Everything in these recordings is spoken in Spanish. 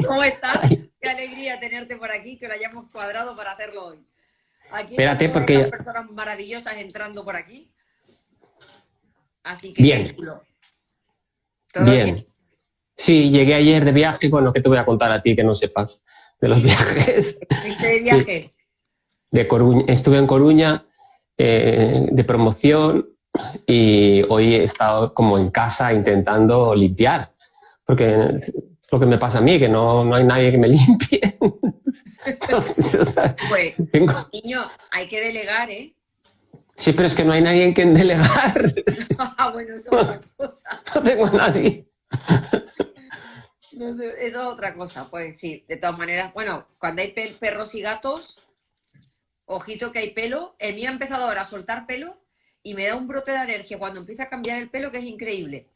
¿Cómo estás? Ay, Qué alegría tenerte por aquí, que lo hayamos cuadrado para hacerlo hoy. Aquí están espérate, todas estas porque... personas maravillosas entrando por aquí, así que qué Bien, chulo. ¿Todo bien? bien. Sí, llegué ayer de viaje. Bueno, ¿qué te voy a contar a ti que no sepas de los Sí, viajes? ¿fuiste de Sí, viaje? de Coruña. Estuve en Coruña de promoción y hoy he estado como en casa intentando limpiar, porque es lo que me pasa a mí, que no hay nadie que me limpie. Pues, Tengo- niño, hay que delegar, ¿eh? Sí, pero es que no hay nadie en quien delegar. Ah, bueno, eso es otra cosa. No tengo a nadie. No sé, eso es otra cosa, pues sí, de todas maneras. Bueno, cuando hay perros y gatos, ojito que hay pelo. El mío ha empezado ahora a soltar pelo y me da un brote de alergia cuando empieza a cambiar el pelo que es increíble.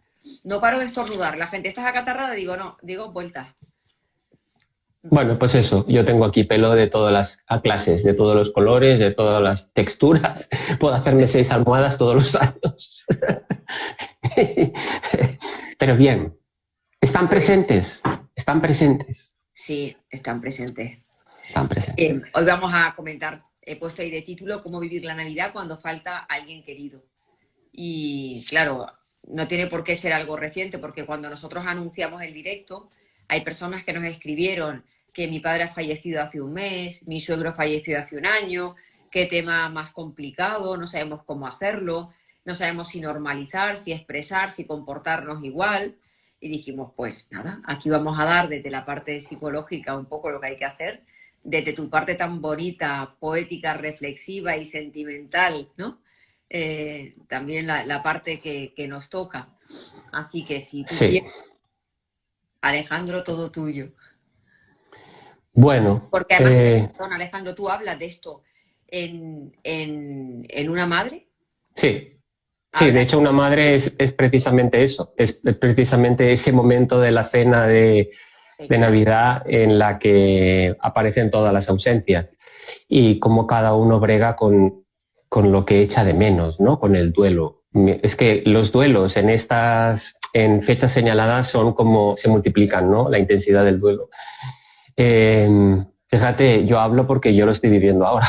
No paro de estornudar. La gente está acatarrada, digo, no, digo vueltas. Bueno, pues eso, yo tengo aquí pelo de todas las clases, de todos los colores, de todas las texturas. Puedo hacerme 6 almohadas todos los años. Pero bien, están Pues presentes, están presentes, sí, están presentes. están presentes. Hoy vamos a comentar, he puesto ahí de título, cómo vivir la Navidad cuando falta alguien querido. Y claro, no tiene por qué ser algo reciente, porque cuando nosotros anunciamos el directo, hay personas que nos escribieron que mi padre ha fallecido hace un mes, mi suegro falleció hace un año, qué tema más complicado, no sabemos cómo hacerlo, no sabemos si normalizar, si expresar, si comportarnos igual. Y dijimos, pues nada, aquí vamos a dar desde la parte psicológica un poco lo que hay que hacer, desde tu parte tan bonita, poética, reflexiva y sentimental, ¿no? También la parte que nos toca. Así que si tú Sí, quieres, Alejandro, todo tuyo. bueno, Porque además, perdón, Alejandro, tú hablas de esto en una madre. sí. Sí, de Habla. hecho una madre es precisamente eso, es precisamente ese momento de la cena de Exacto. Navidad en la que aparecen todas las ausencias y cómo cada uno brega con lo que echa de menos, ¿no? Con el duelo. Es que los duelos en fechas señaladas son como se multiplican, ¿no? La intensidad del duelo. Eh, Fíjate, yo hablo porque yo lo estoy viviendo ahora,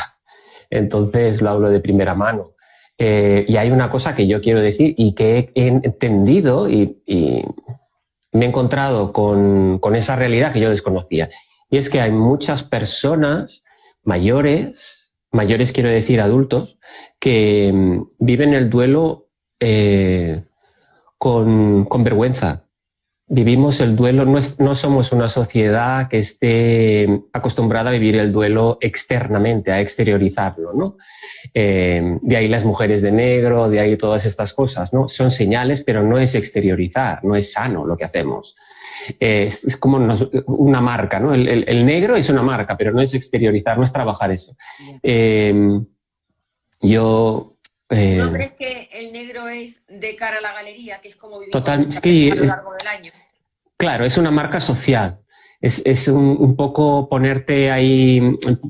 entonces lo hablo de primera mano. Y hay una cosa que yo quiero decir y que he entendido y me he encontrado con esa realidad que yo desconocía. Y es que hay muchas personas mayores quiero decir adultos, que viven el duelo con vergüenza. Vivimos el duelo, no somos una sociedad que esté acostumbrada a vivir el duelo externamente, a exteriorizarlo, ¿no? De ahí las mujeres de negro, de ahí todas estas cosas, ¿no? Son señales, pero no es exteriorizar, no es sano lo que hacemos. Es como una marca, ¿no? El negro es una marca, pero no es exteriorizar, no es trabajar eso. Yeah. Eh, yo, ¿Tú no eh, crees que el negro es de cara a la galería, que es como vivimos total, es muchas veces a lo que largo del año? claro, es una marca social. Es un poco ponerte ahí,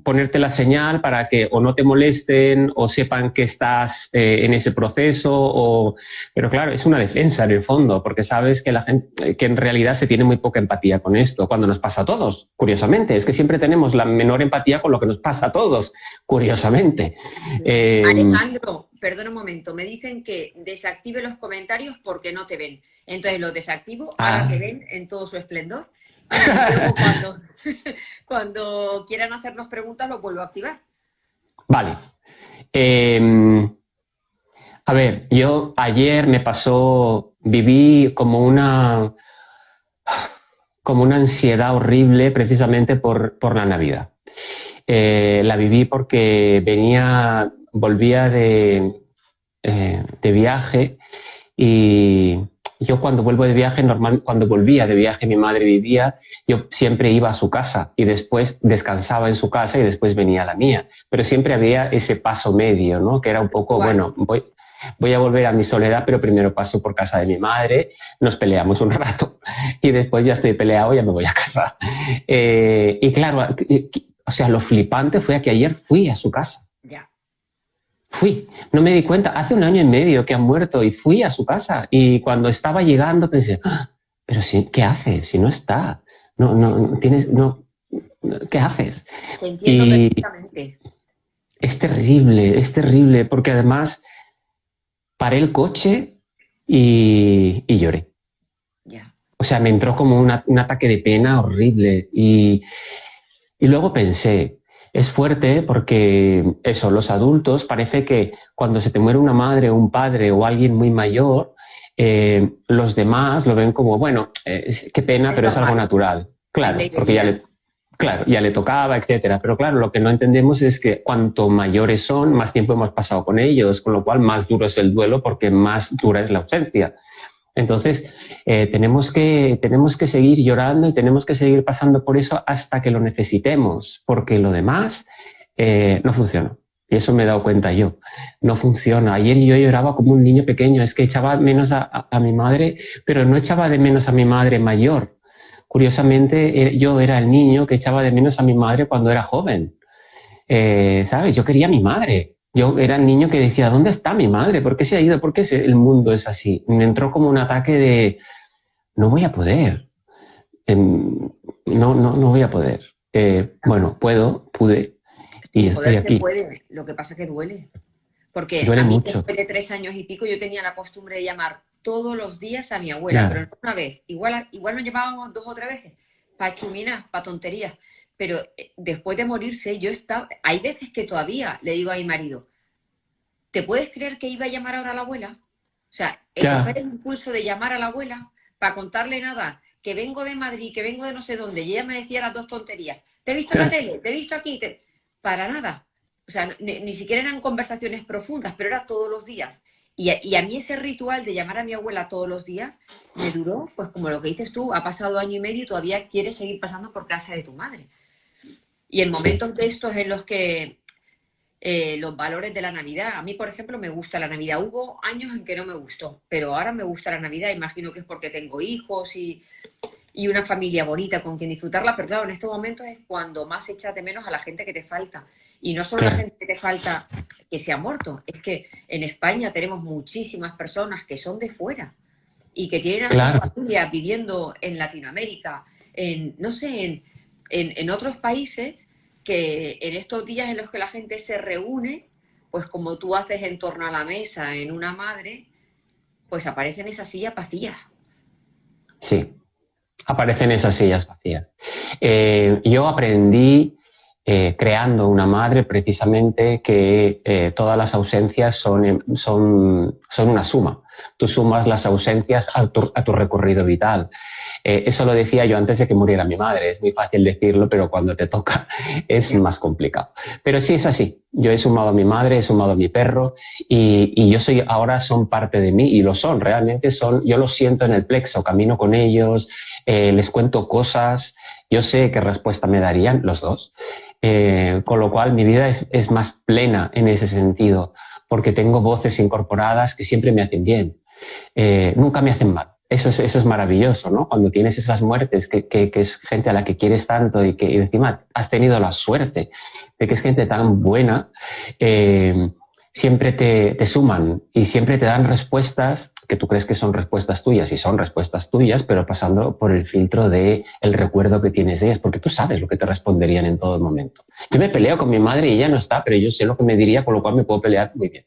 ponerte la señal para que o no te molesten o sepan que estás en ese proceso. Pero claro, es una defensa en el fondo, porque sabes que la gente, que en realidad se tiene muy poca empatía con esto, cuando nos pasa a todos. Curiosamente, es que siempre tenemos la menor empatía con lo que nos pasa a todos. Curiosamente. Eh, Alejandro, perdón un momento, me dicen que desactive los comentarios porque no te ven. Entonces los desactivo, ahora te ah, ven en todo su esplendor y luego cuando, cuando quieran hacernos preguntas los vuelvo a activar. vale. Eh, A ver, yo ayer me pasó, viví como una ansiedad horrible precisamente por la Navidad. La viví porque volvía de viaje y yo cuando vuelvo de viaje, cuando volvía de viaje, mi madre vivía, yo siempre iba a su casa y después descansaba en su casa y después venía a la mía. Pero siempre había ese paso medio, ¿no? Que era un poco, ¿Cuál? bueno, voy a volver a mi soledad, pero primero paso por casa de mi madre, nos peleamos un rato y después ya estoy peleado, ya me voy a casa. Y claro, o sea, lo flipante fue que ayer fui a su casa. Ya. Fui, no me di cuenta, hace 1 año y medio que ha muerto y fui a su casa y cuando estaba llegando pensé, ¡ah! pero sí, ¿qué haces si no está? No, no, no tienes, no, ¿qué haces? Te entiendo Y perfectamente. es terrible, porque además paré el coche y lloré. Ya. O sea, me entró como un ataque de pena horrible. Y luego pensé, es fuerte porque eso, los adultos parece que cuando se te muere una madre o un padre o alguien muy mayor, los demás lo ven como, bueno, qué pena, Es pero es algo normal. natural. Hay Claro, ley de porque vida. claro, ya le tocaba, etcétera. Pero claro, lo que no entendemos es que cuanto mayores son, más tiempo hemos pasado con ellos, con lo cual más duro es el duelo porque más dura es la ausencia. Entonces, tenemos que seguir llorando y tenemos que seguir pasando por eso hasta que lo necesitemos, porque lo demás no funciona. Y eso me he dado cuenta yo. No funciona. Ayer yo lloraba como un niño pequeño. Es que echaba menos a mi madre, pero no echaba de menos a mi madre mayor. Curiosamente, yo era el niño que echaba de menos a mi madre cuando era joven. ¿Sabes? Yo quería a mi madre. Yo era el niño que decía, ¿dónde está mi madre? ¿Por qué se ha ido? ¿Por qué el mundo es así? Me entró como un ataque de, no voy a poder. No voy a poder. Bueno, pude y Sí, estoy poder se aquí. puede. Lo que pasa es que duele. Porque Duele a mí mucho. después de 3 años y pico yo tenía la costumbre de llamar todos los días a mi abuela, pero Ya, no una vez. Igual nos llamábamos 2 o 3 veces, para chuminas, para tonterías. Pero después de morirse, yo estaba... Hay veces que todavía le digo a mi marido, ¿te puedes creer que iba a llamar ahora a la abuela? O sea, coger ya. el impulso de llamar a la abuela para contarle nada, que vengo de Madrid, que vengo de no sé dónde, y ella me decía las dos tonterías. ¿Te he visto en la tele? ¿Te he visto aquí? Para nada. O sea, ni siquiera eran conversaciones profundas, pero era todos los días. Y a mí ese ritual de llamar a mi abuela todos los días me duró, pues como lo que dices tú, ha pasado año y medio y todavía quieres seguir pasando por casa de tu madre. Y en Sí, momentos de estos en los que los valores de la Navidad. A mí, por ejemplo, me gusta la Navidad. Hubo años en que no me gustó, pero ahora me gusta la Navidad. Imagino que es porque tengo hijos y una familia bonita con quien disfrutarla, pero claro, en estos momentos es cuando más echas de menos a la gente que te falta. Y no solo la claro, gente que te falta que se ha muerto, es que en España tenemos muchísimas personas que son de fuera y que tienen a sus claro. familias viviendo en Latinoamérica, en, no sé, en otros países que en estos días en los que la gente se reúne, pues como tú haces en torno a la mesa en una madre, pues aparecen esas sillas vacías. Sí, aparecen esas sillas vacías. Yo aprendí creando una madre precisamente que todas las ausencias son una suma. Tú sumas las ausencias a tu recorrido vital. Eso lo decía yo antes de que muriera mi madre. Es muy fácil decirlo, pero cuando te toca es Ya. más complicado. Pero sí es así. Yo he sumado a mi madre, he sumado a mi perro y yo soy, ahora son parte de mí y lo son, realmente son, yo los siento en el plexo, camino con ellos, les cuento cosas, yo sé qué respuesta me darían los dos. Con lo cual mi vida es más plena en ese sentido, porque tengo voces incorporadas que siempre me hacen bien, nunca me hacen mal. Eso es maravilloso, ¿no? Cuando tienes esas muertes, que es gente a la que quieres tanto y que y encima has tenido la suerte de que es gente tan buena, siempre te suman y siempre te dan respuestas que tú crees que son respuestas tuyas y son respuestas tuyas, pero pasando por el filtro de el recuerdo que tienes de ellas, porque tú sabes lo que te responderían en todo momento. Yo me Sí. peleo con mi madre y ella no está, pero yo sé lo que me diría, con lo cual me puedo pelear muy bien.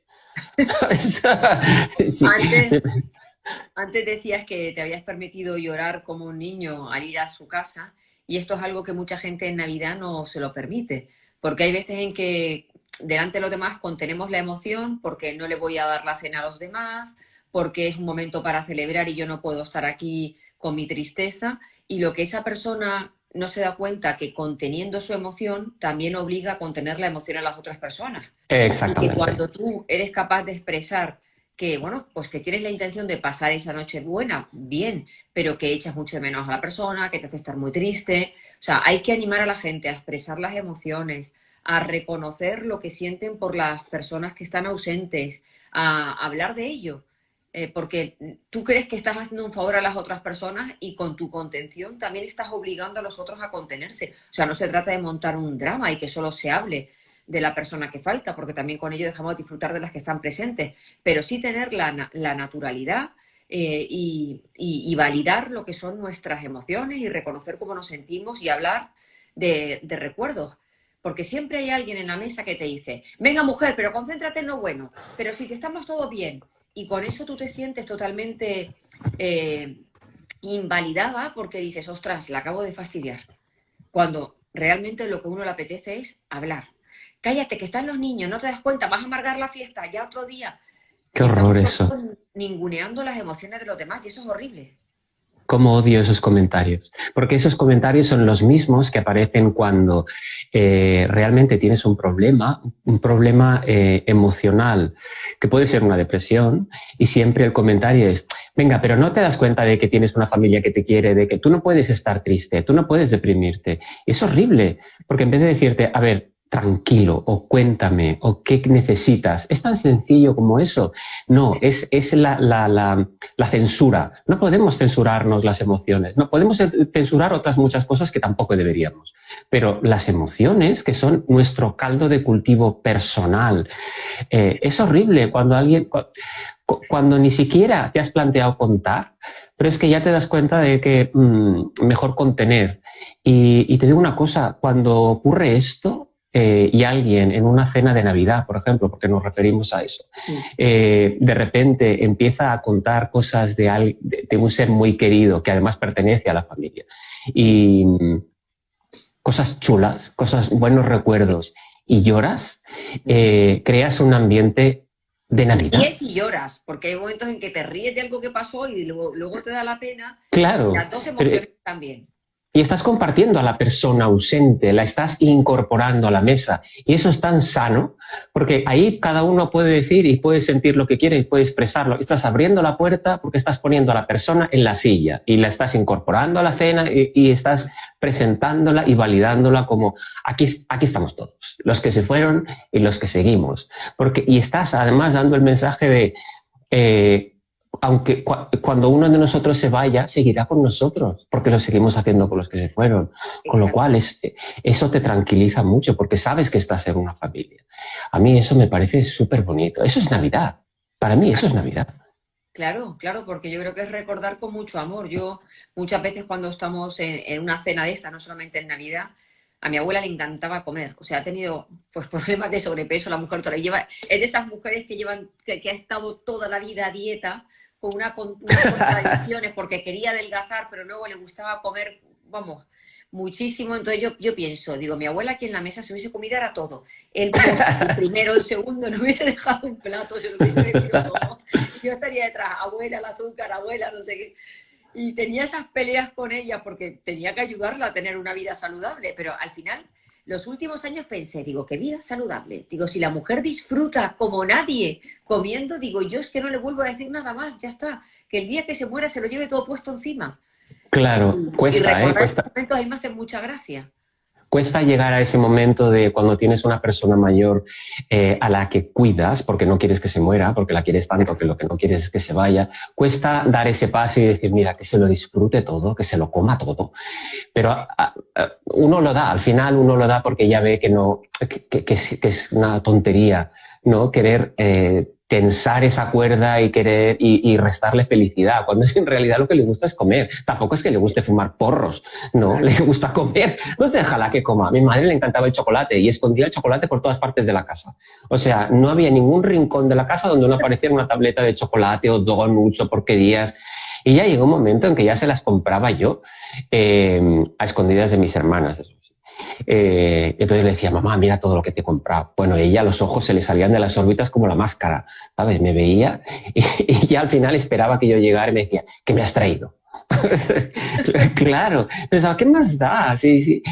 Sí. Antes, antes decías que te habías permitido llorar como un niño al ir a su casa y esto es algo que mucha gente en Navidad no se lo permite, porque hay veces en que delante de los demás contenemos la emoción porque no le voy a dar la cena a los demás, porque es un momento para celebrar y yo no puedo estar aquí con mi tristeza y lo que esa persona no se da cuenta que conteniendo su emoción también obliga a contener la emoción a las otras personas y que Exactamente. cuando tú eres capaz de expresar que, bueno, pues que tienes la intención de pasar esa noche buena, bien, pero que echas mucho de menos a la persona, que te hace estar muy triste. O sea, hay que animar a la gente a expresar las emociones, a reconocer lo que sienten por las personas que están ausentes, a hablar de ello. Porque tú crees que estás haciendo un favor a las otras personas y con tu contención también estás obligando a los otros a contenerse. O sea, no se trata de montar un drama y que solo se hable de la persona que falta, porque también con ello dejamos de disfrutar de las que están presentes, pero sí tener la naturalidad y validar lo que son nuestras emociones y reconocer cómo nos sentimos y hablar de recuerdos. Porque siempre hay alguien en la mesa que te dice, venga mujer, pero concéntrate en lo bueno, pero si que estamos todo bien. Y con eso tú te sientes totalmente invalidada porque dices, ostras, la acabo de fastidiar. Cuando realmente lo que a uno le apetece es hablar. Cállate, que están los niños, no te das cuenta, vas a amargar la fiesta, ya otro día. Qué Y horror estamos eso. ninguneando las emociones de los demás y eso es horrible. Cómo odio esos comentarios, porque esos comentarios son los mismos que aparecen cuando realmente tienes un problema emocional, que puede ser una depresión, y siempre el comentario es, venga, pero no te das cuenta de que tienes una familia que te quiere, de que tú no puedes estar triste, tú no puedes deprimirte. Y es horrible, porque en vez de decirte, a ver, tranquilo, o cuéntame, o qué necesitas, es tan sencillo como eso. No, es la censura. No podemos censurarnos las emociones, no podemos censurar otras muchas cosas que tampoco deberíamos. Pero las emociones, que son nuestro caldo de cultivo personal, es horrible cuando ni siquiera te has planteado contar, pero es que ya te das cuenta de que mejor contener. Y te digo una cosa, cuando ocurre esto, y alguien en una cena de Navidad, por ejemplo, porque nos referimos a eso, Sí. de repente empieza a contar cosas de un ser muy querido que además pertenece a la familia y cosas chulas, buenos recuerdos y lloras, creas un ambiente de Navidad. Ríes y lloras, porque hay momentos en que te ríes de algo que pasó y luego te da la pena. Claro, Las dos emociones también. y estás compartiendo a la persona ausente, la estás incorporando a la mesa. Y eso es tan sano, porque ahí cada uno puede decir y puede sentir lo que quiere y puede expresarlo. Estás abriendo la puerta porque estás poniendo a la persona en la silla y la estás incorporando a la cena y estás presentándola y validándola como aquí estamos todos, los que se fueron y los que seguimos. Y estás además dando el mensaje de... aunque cuando uno de nosotros se vaya, seguirá con nosotros, porque lo seguimos haciendo con los que se fueron. Con lo cual, eso te tranquiliza mucho, porque sabes que estás en una familia. A mí eso me parece súper bonito. Eso es Navidad. Para mí eso es Navidad. Claro, claro, porque yo creo que es recordar con mucho amor. Yo muchas veces cuando estamos en una cena de esta, no solamente en Navidad, a mi abuela le encantaba comer. O sea, ha tenido pues problemas de sobrepeso, la mujer toda es de esas mujeres que ha estado toda la vida a dieta, con unas contradicciones porque quería adelgazar, pero luego le gustaba comer, vamos, muchísimo. Entonces yo pienso, digo, mi abuela aquí en la mesa se hubiese comido era todo. El primero, el segundo, no hubiese dejado un plato, se lo hubiese bebido todo. Y yo estaría detrás, abuela, el azúcar, abuela, no sé qué. Y tenía esas peleas con ella porque tenía que ayudarla a tener una vida saludable, pero al final, los últimos años pensé, digo, qué vida saludable. Digo, si la mujer disfruta como nadie comiendo, digo, yo es que no le vuelvo a decir nada más, ya está. Que el día que se muera se lo lleve todo puesto encima. Claro, cuesta, recordar cuesta. esos momentos a mí me hace mucha gracia. Cuesta llegar a ese momento de cuando tienes una persona mayor a la que cuidas porque no quieres que se muera, porque la quieres tanto que lo que no quieres es que se vaya. Cuesta dar ese paso y decir, mira, que se lo disfrute todo, que se lo coma todo. Pero uno lo da, al final uno lo da porque ya ve que es una tontería, ¿no? Querer tensar esa cuerda y querer y restarle felicidad, cuando es que en realidad lo que le gusta es comer. Tampoco es que le guste fumar porros, no, le gusta comer. Pues déjala que coma. A mi madre le encantaba el chocolate y escondía el chocolate por todas partes de la casa. O sea, no había ningún rincón de la casa donde no apareciera una tableta de chocolate o donuts o porquerías. Y ya llegó un momento en que ya se las compraba yo a escondidas de mis hermanas. Entonces le decía, mamá, mira todo lo que te he comprado. Bueno, ella los ojos se le salían de las órbitas como la máscara, ¿sabes? Me veía y ya al final esperaba que yo llegara y me decía, ¿qué me has traído? Claro, pensaba, ¿qué más da? Se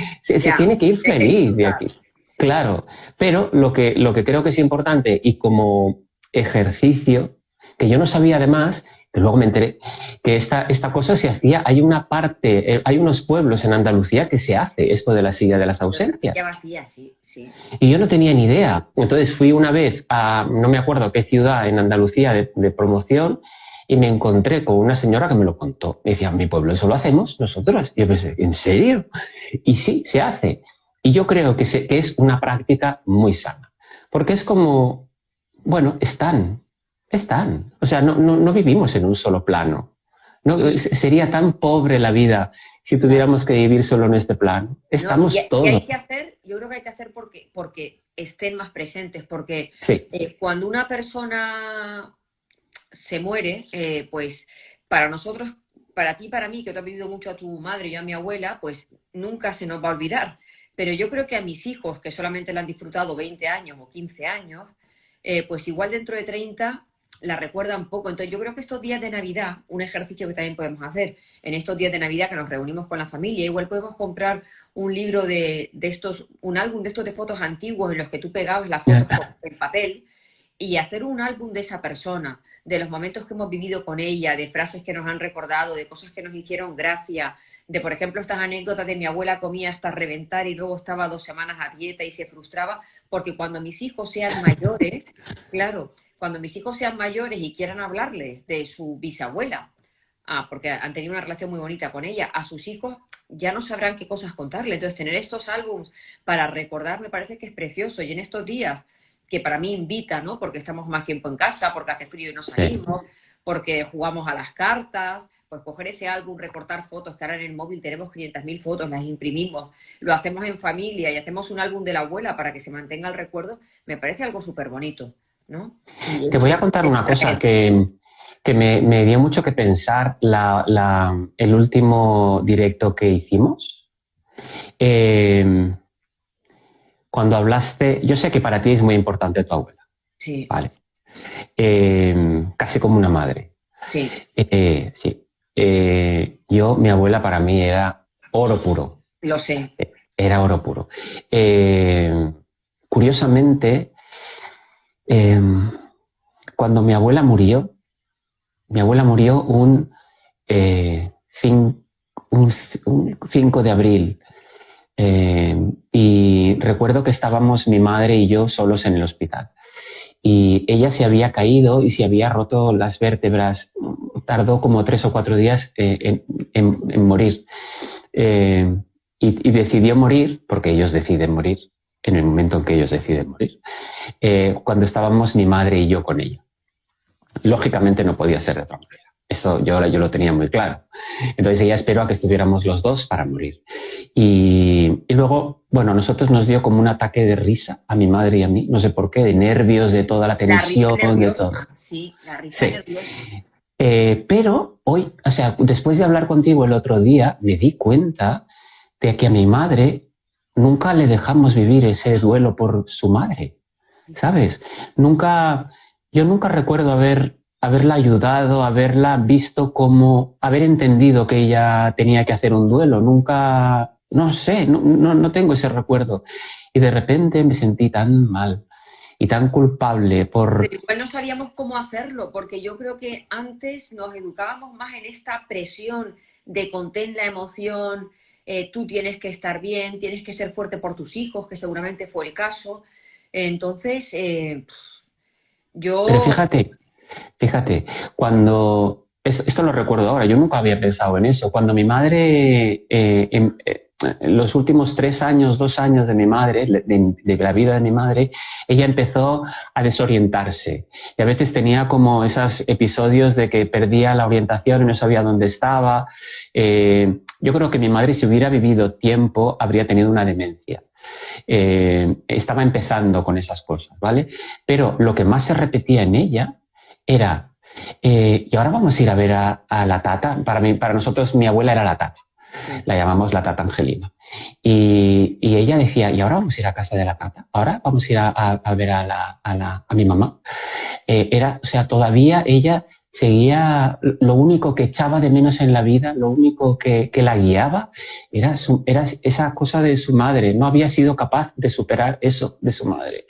tiene que ir feliz de aquí. Sí. Claro, pero lo que creo que es importante y como ejercicio, que yo no sabía además, que luego me enteré, que esta cosa se hacía, hay unos pueblos en Andalucía que se hace esto de la silla de las ausencias. La silla vacía, sí, sí. Y yo no tenía ni idea. Entonces fui una vez a, no me acuerdo qué ciudad en Andalucía de promoción, y me encontré con una señora que me lo contó. Me decía, mi pueblo, ¿eso lo hacemos nosotros? Y yo pensé, ¿en serio? Y sí, se hace. Y yo creo que es una práctica muy sana. Porque es como, bueno, están. están. O sea, no vivimos en un solo plano. No, sería tan pobre la vida si tuviéramos que vivir solo en este plano. Estamos Y todos. hay que hacer, yo creo que hay que hacer porque estén más presentes, porque Sí, cuando una persona se muere, pues para nosotros, para ti, para mí, que tú has vivido mucho a tu madre y yo a mi abuela, pues nunca se nos va a olvidar. Pero yo creo que a mis hijos, que solamente la han disfrutado 20 años o 15 años, pues igual dentro de 30 la recuerdan poco. Entonces yo creo que estos días de Navidad, un ejercicio que también podemos hacer, en estos días de Navidad que nos reunimos con la familia, igual podemos comprar un libro de estos, un álbum de estos de fotos antiguos en los que tú pegabas las fotos en papel y hacer un álbum de esa persona, de los momentos que hemos vivido con ella, de frases que nos han recordado, de cosas que nos hicieron gracia, de, por ejemplo, estas anécdotas de mi abuela comía hasta reventar y luego estaba 2 semanas a dieta y se frustraba, porque cuando mis hijos sean mayores, claro, cuando mis hijos sean mayores y quieran hablarles de su bisabuela, porque han tenido una relación muy bonita con ella, a sus hijos ya no sabrán qué cosas contarle. Entonces, tener estos álbumes para recordar me parece que es precioso. Y en estos días, que para mí invita, ¿no? Porque estamos más tiempo en casa, porque hace frío y no sí. salimos, porque jugamos a las cartas, pues coger ese álbum, recortar fotos, que ahora en el móvil tenemos 500.000 fotos, las imprimimos, lo hacemos en familia y hacemos un álbum de la abuela para que se mantenga el recuerdo, me parece algo súper bonito, ¿no? Y Te es, voy a contar una cosa que me dio mucho que pensar el último directo que hicimos. Eh, Cuando hablaste, yo sé que para ti es muy importante tu abuela, sí, ¿vale? Casi como una madre. sí, Sí. Mi abuela para mí era oro puro. lo sé. Era oro puro. Curiosamente, eh, cuando mi abuela murió un 5 de abril. Y recuerdo que estábamos mi madre y yo solos en el hospital. Y ella se había caído y se había roto las vértebras. Tardó como 3 o 4 días en morir. Y decidió morir, porque ellos deciden morir, en el momento en que ellos deciden morir, cuando estábamos mi madre y yo con ella. Lógicamente no podía ser de otra manera. Eso yo lo tenía muy claro. Entonces ella esperó a que estuviéramos los dos para morir. Y luego, bueno, a nosotros nos dio como un ataque de risa, a mi madre y a mí, no sé por qué, de nervios, de toda la tensión, de todo. Sí, la risa Sí. nerviosa. Pero hoy, o sea, después de hablar contigo el otro día, me di cuenta de que a mi madre nunca le dejamos vivir ese duelo por su madre, ¿sabes? Yo nunca recuerdo haberla ayudado, haberla visto como, haber entendido que ella tenía que hacer un duelo. Nunca, no sé, no tengo ese recuerdo. Y de repente me sentí tan mal y tan culpable por... Pero igual no sabíamos cómo hacerlo, porque yo creo que antes nos educábamos más en esta presión de contén la emoción, tú tienes que estar bien, tienes que ser fuerte por tus hijos, que seguramente fue el caso. Entonces, Pero yo... fíjate, cuando... Esto lo recuerdo ahora, yo nunca había pensado en eso. Cuando mi madre, los últimos 3 años, 2 años de mi madre, de la vida de mi madre, ella empezó a desorientarse. Y a veces tenía como esos episodios de que perdía la orientación y no sabía dónde estaba. Yo creo que mi madre, si hubiera vivido tiempo, habría tenido una demencia. Estaba empezando con esas cosas, ¿vale? Pero lo que más se repetía en ella era... y ahora vamos a ir a ver a la tata. Para nosotros mi abuela era la tata. Sí. La llamamos la tata Angelina. Y ella decía, y ahora vamos a ir a casa de la tata. Ahora vamos a ir a ver a mi mamá. O sea, todavía ella seguía, lo único que echaba de menos en la vida, lo único que la guiaba era esa cosa de su madre. No había sido capaz de superar eso de su madre.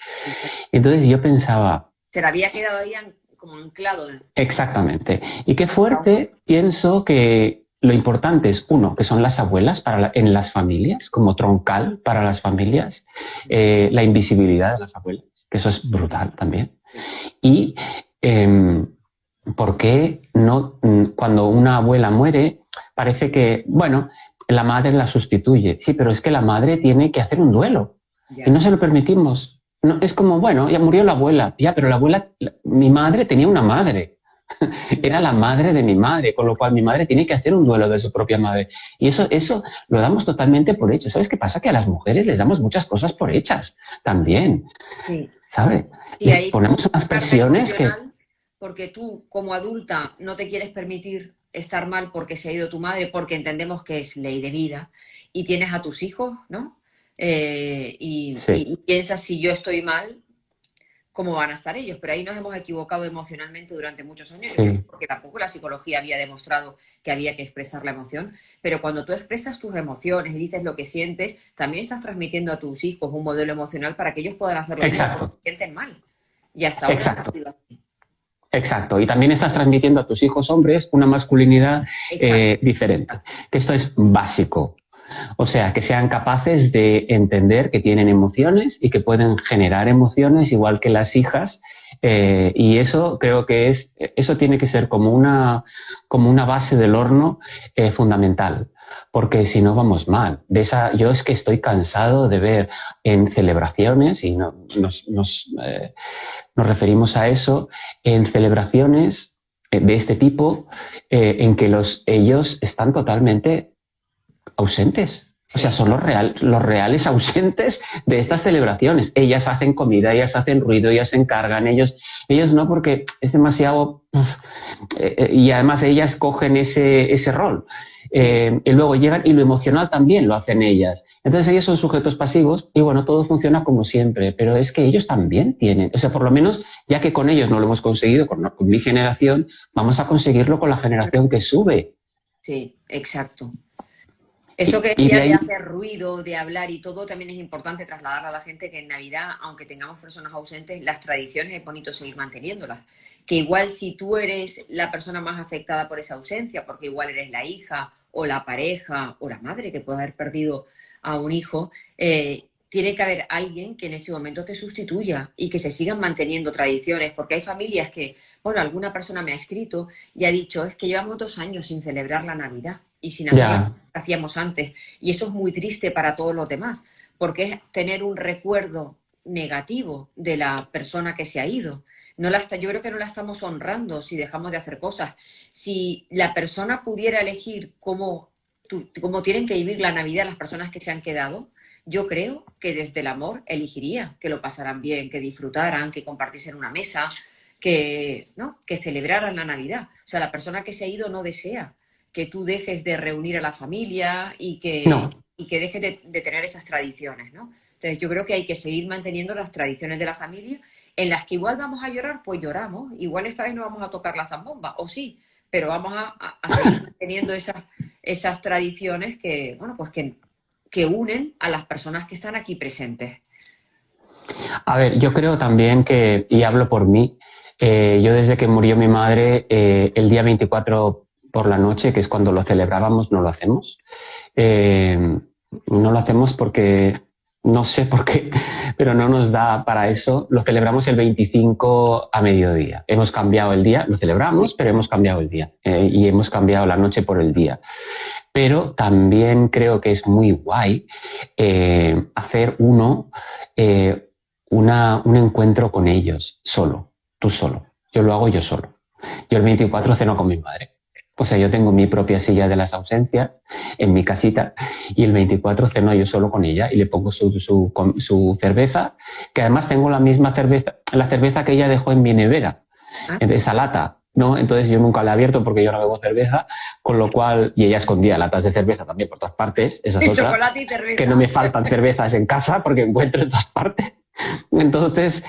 Entonces yo pensaba... Se la había quedado ahí como anclado. Exactamente. Y qué fuerte, pienso que lo importante es, uno, que son las abuelas en las familias, como troncal para las familias, la invisibilidad de las abuelas, que eso es brutal también. Y por qué no, cuando una abuela muere, parece que, bueno, la madre la sustituye. Sí, pero es que la madre tiene que hacer un duelo. Ya. Y no se lo permitimos. no, es como, bueno, ya murió la abuela, ya, pero la abuela, mi madre tenía una madre. Era la madre de mi madre, con lo cual mi madre tiene que hacer un duelo de su propia madre. Y eso lo damos totalmente por hecho. ¿Sabes qué pasa? Que a las mujeres les damos muchas cosas por hechas también, Sí. ¿sabes? Sí, Les hay ponemos unas carga presiones que... emocional porque tú, como adulta, no te quieres permitir estar mal porque se ha ido tu madre, porque entendemos que es ley de vida, y tienes a tus hijos, ¿no? Y Sí, piensas, si yo estoy mal, ¿cómo van a estar ellos? Pero ahí nos hemos equivocado emocionalmente durante muchos años, yo creo, sí, porque tampoco la psicología había demostrado que había que expresar la emoción, pero cuando tú expresas tus emociones y dices lo que sientes, también estás transmitiendo a tus hijos un modelo emocional para que ellos puedan hacer lo mismo porque exacto, se sienten mal. Y hasta ahora no ha exacto. sido así. Exacto, y también estás transmitiendo a tus hijos hombres una masculinidad Exacto, diferente, que esto es básico. O sea, que sean capaces de entender que tienen emociones y que pueden generar emociones igual que las hijas. Y eso creo que eso tiene que ser como una base del horno fundamental, porque si no vamos mal. Yo es que estoy cansado de ver en celebraciones, y nos referimos a eso, en celebraciones de este tipo, en que ellos están totalmente ausentes. O sea, sí, son los reales ausentes de estas celebraciones. Ellas hacen comida, ellas hacen ruido, ellas se encargan, ellos no, porque es demasiado... y además ellas cogen ese rol. sí. Y luego llegan y lo emocional también lo hacen ellas. Entonces ellos son sujetos pasivos y bueno, todo funciona como siempre, pero es que ellos también tienen, o sea, por lo menos ya que con ellos no lo hemos conseguido, con mi generación, vamos a conseguirlo con la generación que sube. Sí, exacto. Esto que Y de decías de ahí, hacer ruido, de hablar y todo, también es importante trasladar a la gente que en Navidad, aunque tengamos personas ausentes, las tradiciones es bonito seguir manteniéndolas. Que igual si tú eres la persona más afectada por esa ausencia, porque igual eres la hija o la pareja o la madre que puede haber perdido a un hijo, tiene que haber alguien que en ese momento te sustituya y que se sigan manteniendo tradiciones, porque hay familias que, bueno, alguna persona me ha escrito y ha dicho, es que llevamos 2 años sin celebrar la Navidad y sin hacer las ya, cosas que hacíamos antes. Y eso es muy triste para todos los demás, porque es tener un recuerdo negativo de la persona que se ha ido. Yo creo que no la estamos honrando si dejamos de hacer cosas. Si la persona pudiera elegir cómo tienen que vivir la Navidad las personas que se han quedado, yo creo que desde el amor elegiría que lo pasaran bien, que disfrutaran, que compartiesen una mesa, ¿no? Que celebraran la Navidad. O sea, la persona que se ha ido no desea que tú dejes de reunir a la familia no. y que dejes de tener esas tradiciones, ¿no? Entonces yo creo que hay que seguir manteniendo las tradiciones de la familia, en las que igual vamos a llorar, pues lloramos, igual esta vez no vamos a tocar la zambomba, o sí, pero vamos a seguir manteniendo esas tradiciones que, bueno, pues que unen a las personas que están aquí presentes. A ver, yo creo también que, y hablo por mí, yo desde que murió mi madre, el día 24 por la noche, que es cuando lo celebrábamos, no lo hacemos. No lo hacemos porque, no sé por qué, pero no nos da para eso. Lo celebramos el 25 a mediodía. Hemos cambiado el día, lo celebramos, pero hemos cambiado el día y hemos cambiado la noche por el día. Pero también creo que es muy guay hacer un encuentro con ellos, solo, tú solo. Yo lo hago yo solo. Yo el 24 ceno con mi madre. O sea, yo tengo mi propia silla de las ausencias en mi casita y el 24 ceno yo solo con ella y le pongo su cerveza, que además tengo la misma cerveza, la cerveza que ella dejó en mi nevera, ¿Ah? esa lata, ¿no? Entonces yo nunca la he abierto porque yo no bebo cerveza, con lo cual, y ella escondía latas de cerveza también por todas partes, esa es Y otra, chocolate y que no me cerveza. faltan cervezas en casa porque encuentro en todas partes. Entonces,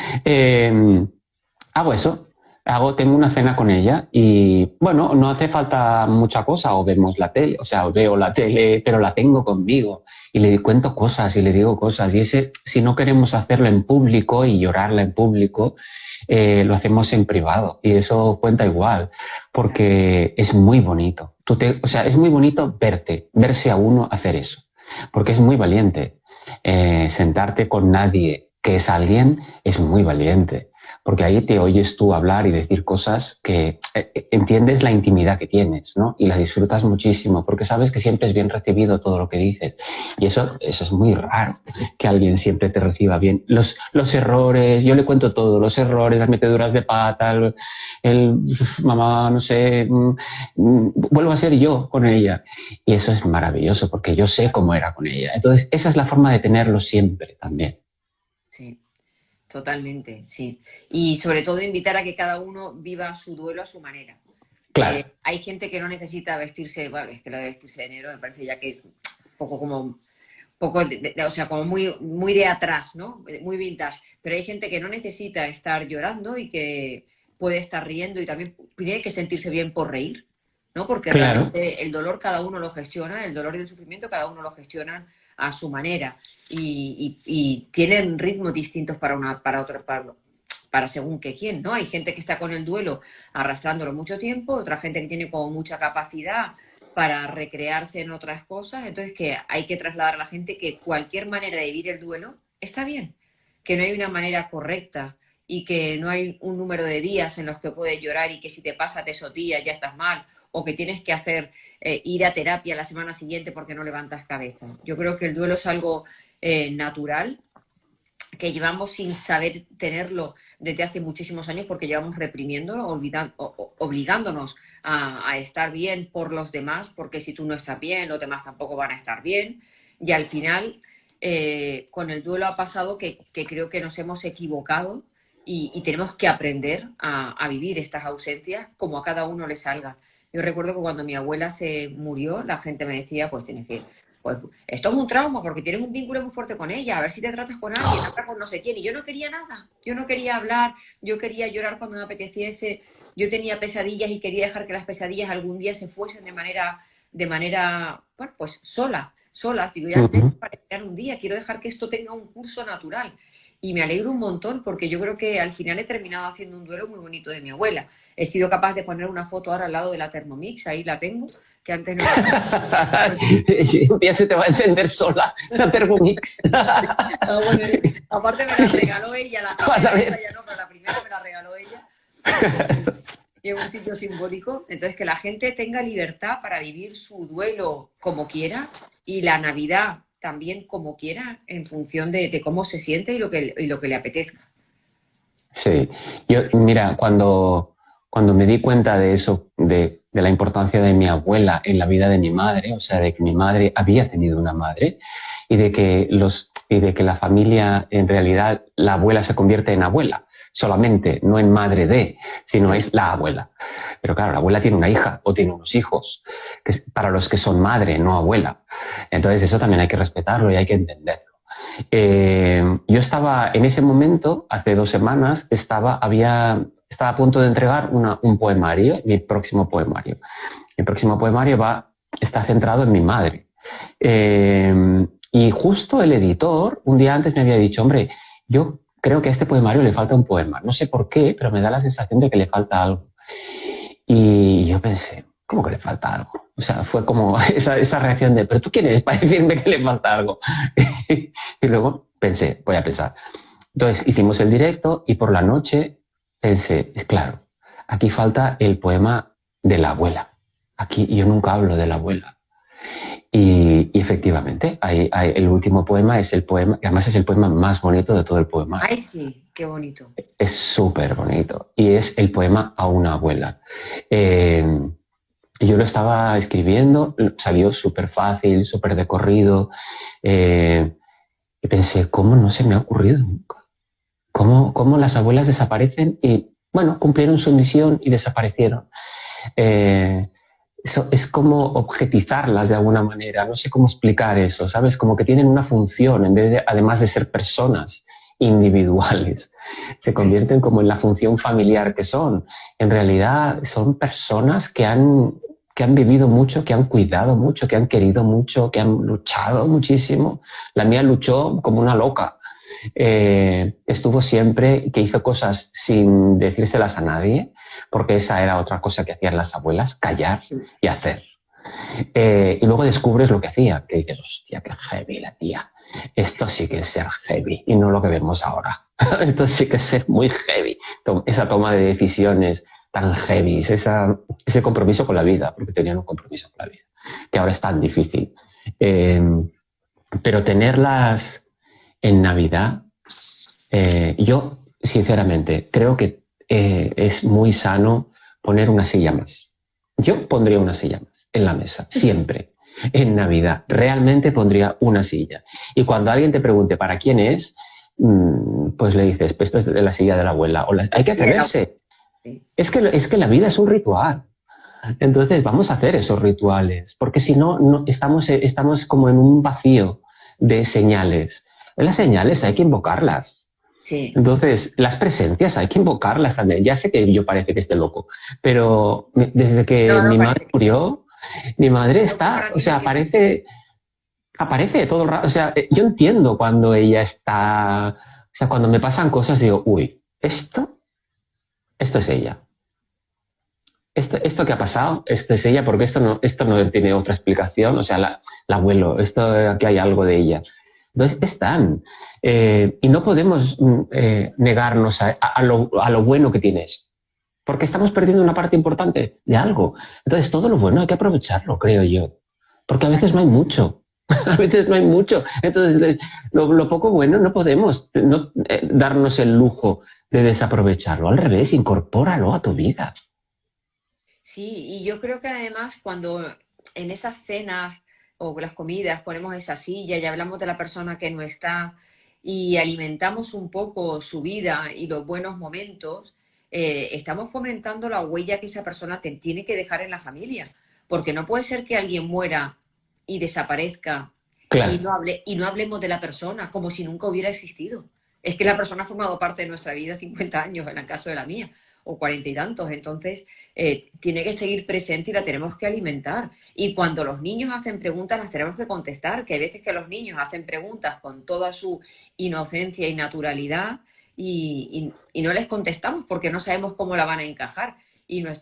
hago eso. Tengo una cena con ella y, bueno, no hace falta mucha cosa, o vemos la tele, o sea, veo la tele, pero la tengo conmigo y le cuento cosas y le digo cosas. Y si no queremos hacerlo en público y llorarla en público, lo hacemos en privado y eso cuenta igual, porque es muy bonito. O sea, es muy bonito verse a uno hacer eso, porque es muy valiente. Sentarte con nadie que es alguien es muy valiente, porque ahí te oyes tú hablar y decir cosas que entiendes la intimidad que tienes, ¿no? Y la disfrutas muchísimo, porque sabes que siempre es bien recibido todo lo que dices. Y eso es muy raro, que alguien siempre te reciba bien. Los errores, yo le cuento todo, los errores, las meteduras de pata, mamá, no sé, vuelvo a ser yo con ella. Y eso es maravilloso, porque yo sé cómo era con ella. Entonces, esa es la forma de tenerlo siempre también. Sí, totalmente, sí. Y sobre todo invitar a que cada uno viva su duelo a su manera. Claro. Hay gente que no necesita vestirse, bueno, es que lo de vestirse de negro me parece ya que poco como o sea, como muy, muy de atrás, ¿no? Muy vintage. Pero hay gente que no necesita estar llorando y que puede estar riendo y también tiene que sentirse bien por reír, ¿no? Porque Claro. realmente el dolor cada uno lo gestiona, el dolor y el sufrimiento cada uno lo gestiona a su manera y tienen ritmos distintos para otro, para según que quién, ¿no? Hay gente que está con el duelo arrastrándolo mucho tiempo, otra gente que tiene como mucha capacidad para recrearse en otras cosas, entonces que hay que trasladar a la gente que cualquier manera de vivir el duelo está bien, que no hay una manera correcta y que no hay un número de días en los que puedes llorar y que si te pasa te días ya estás mal o que tienes que hacer ir a terapia la semana siguiente porque no levantas cabeza. Yo creo que el duelo es algo natural que llevamos sin saber tenerlo desde hace muchísimos años porque llevamos reprimiéndolo, obligándonos a estar bien por los demás, porque si tú no estás bien, los demás tampoco van a estar bien. Y al final, con el duelo ha pasado que creo que nos hemos equivocado y tenemos que aprender a vivir estas ausencias como a cada uno le salga. Yo recuerdo que cuando mi abuela se murió, la gente me decía, pues tienes que pues esto es un trauma porque tienes un vínculo muy fuerte con ella, a ver si te tratas con alguien, habla con no sé quién. Y yo no quería nada, yo no quería hablar, yo quería llorar cuando me apeteciese, yo tenía pesadillas y quería dejar que las pesadillas algún día se fuesen de manera, bueno, pues solas. Digo, ya tengo para esperar un día, quiero dejar que esto tenga un curso natural. Y me alegro un montón porque yo creo que al final he terminado haciendo un duelo muy bonito de mi abuela. He sido capaz de poner una foto ahora al lado de la Thermomix, ahí la tengo, que antes no la Un día se te va a encender sola la Thermomix. bueno, aparte me la regaló ella, la primera, ya no, pero la primera me la regaló ella. Y en un sitio simbólico. Entonces, que la gente tenga libertad para vivir su duelo como quiera y la Navidad también como quiera en función de cómo se siente y lo que le apetezca. Sí, yo, mira, cuando me di cuenta de eso, de la importancia de mi abuela en la vida de mi madre, o sea, de que mi madre había tenido una madre y de que la familia, en realidad, la abuela se convierte en abuela solamente, no en madre de, sino es la abuela. Pero claro, la abuela tiene una hija o tiene unos hijos, para los que son madre, no abuela. Entonces eso también hay que respetarlo y hay que entenderlo. Yo estaba en ese momento, hace 2 semanas, estaba a punto de entregar un poemario, mi próximo poemario. Mi próximo poemario está centrado en mi madre. Y justo el editor, un día antes me había dicho, hombre, yo creo que a este poemario le falta un poema. No sé por qué, pero me da la sensación de que le falta algo. Y yo pensé, ¿cómo que le falta algo? O sea, fue como esa reacción de, ¿pero tú quién eres para decirme que le falta algo? Y luego pensé, voy a pensar. Entonces hicimos el directo y por la noche pensé, claro, aquí falta el poema de la abuela. Aquí yo nunca hablo de la abuela. Y efectivamente, el último poema es el poema, además es el poema más bonito de todo el poema. Ay, sí, qué bonito. Es súper bonito y es el poema a una abuela. Yo lo estaba escribiendo, salió súper fácil, súper de corrido. Y pensé, ¿cómo no se me ha ocurrido nunca? ¿Cómo las abuelas desaparecen y, bueno, cumplieron su misión y desaparecieron? Eso es como objetizarlas de alguna manera, no sé cómo explicar eso, ¿sabes? Como que tienen una función, además de ser personas individuales, se convierten como en la función familiar que son. En realidad son personas que han vivido mucho, que han cuidado mucho, que han querido mucho, que han luchado muchísimo. La mía luchó como una loca. Estuvo siempre, que hizo cosas sin decírselas a nadie, porque esa era otra cosa que hacían las abuelas, callar y hacer. Y luego descubres lo que hacía, que dices, hostia, qué heavy la tía. esto sí que es ser heavy y no lo que vemos ahora. Esto sí que es ser muy heavy. Esa toma de decisiones tan heavy, ese compromiso con la vida, porque tenían un compromiso con la vida, que ahora es tan difícil. Pero tenerlas en Navidad, yo sinceramente creo que es muy sano poner una silla más. Yo pondría una silla más en la mesa, siempre. En Navidad, realmente pondría una silla. Y cuando alguien te pregunte para quién es, pues le dices, pues esto es de la silla de la abuela. Hay que atreverse. Es que la vida es un ritual. Entonces vamos a hacer esos rituales, porque si no estamos como en un vacío de señales. Las señales hay que invocarlas. Sí. Entonces, las presencias hay que invocarlas también. Ya sé que yo parece que esté loco, pero desde que mi madre murió, mi madre está, o sea, aparece todo el rato. O sea, yo entiendo cuando ella está, o sea, cuando me pasan cosas digo, uy, esto es ella. Esto que ha pasado, esto es ella, porque esto no tiene otra explicación. O sea, el abuelo, aquí hay algo de ella. Entonces están. Y no podemos negarnos a lo bueno que tienes, porque estamos perdiendo una parte importante de algo. Entonces todo lo bueno hay que aprovecharlo, creo yo, porque a veces no hay mucho. A veces no hay mucho. Entonces lo poco bueno no podemos darnos el lujo de desaprovecharlo. Al revés, incorpóralo a tu vida. Sí, y yo creo que además cuando en esas cenas o las comidas ponemos esa silla y hablamos de la persona que no está y alimentamos un poco su vida y los buenos momentos, estamos fomentando la huella que esa persona tiene que dejar en la familia. Porque no puede ser que alguien muera y desaparezca Claro. y no hablemos de la persona como si nunca hubiera existido. Es que la persona ha formado parte de nuestra vida 50 años, en el caso de la mía, o 40 y tantos. Entonces, tiene que seguir presente y la tenemos que alimentar. Y cuando los niños hacen preguntas, las tenemos que contestar, que hay veces que los niños hacen preguntas con toda su inocencia y naturalidad y no les contestamos porque no sabemos cómo la van a encajar. Y los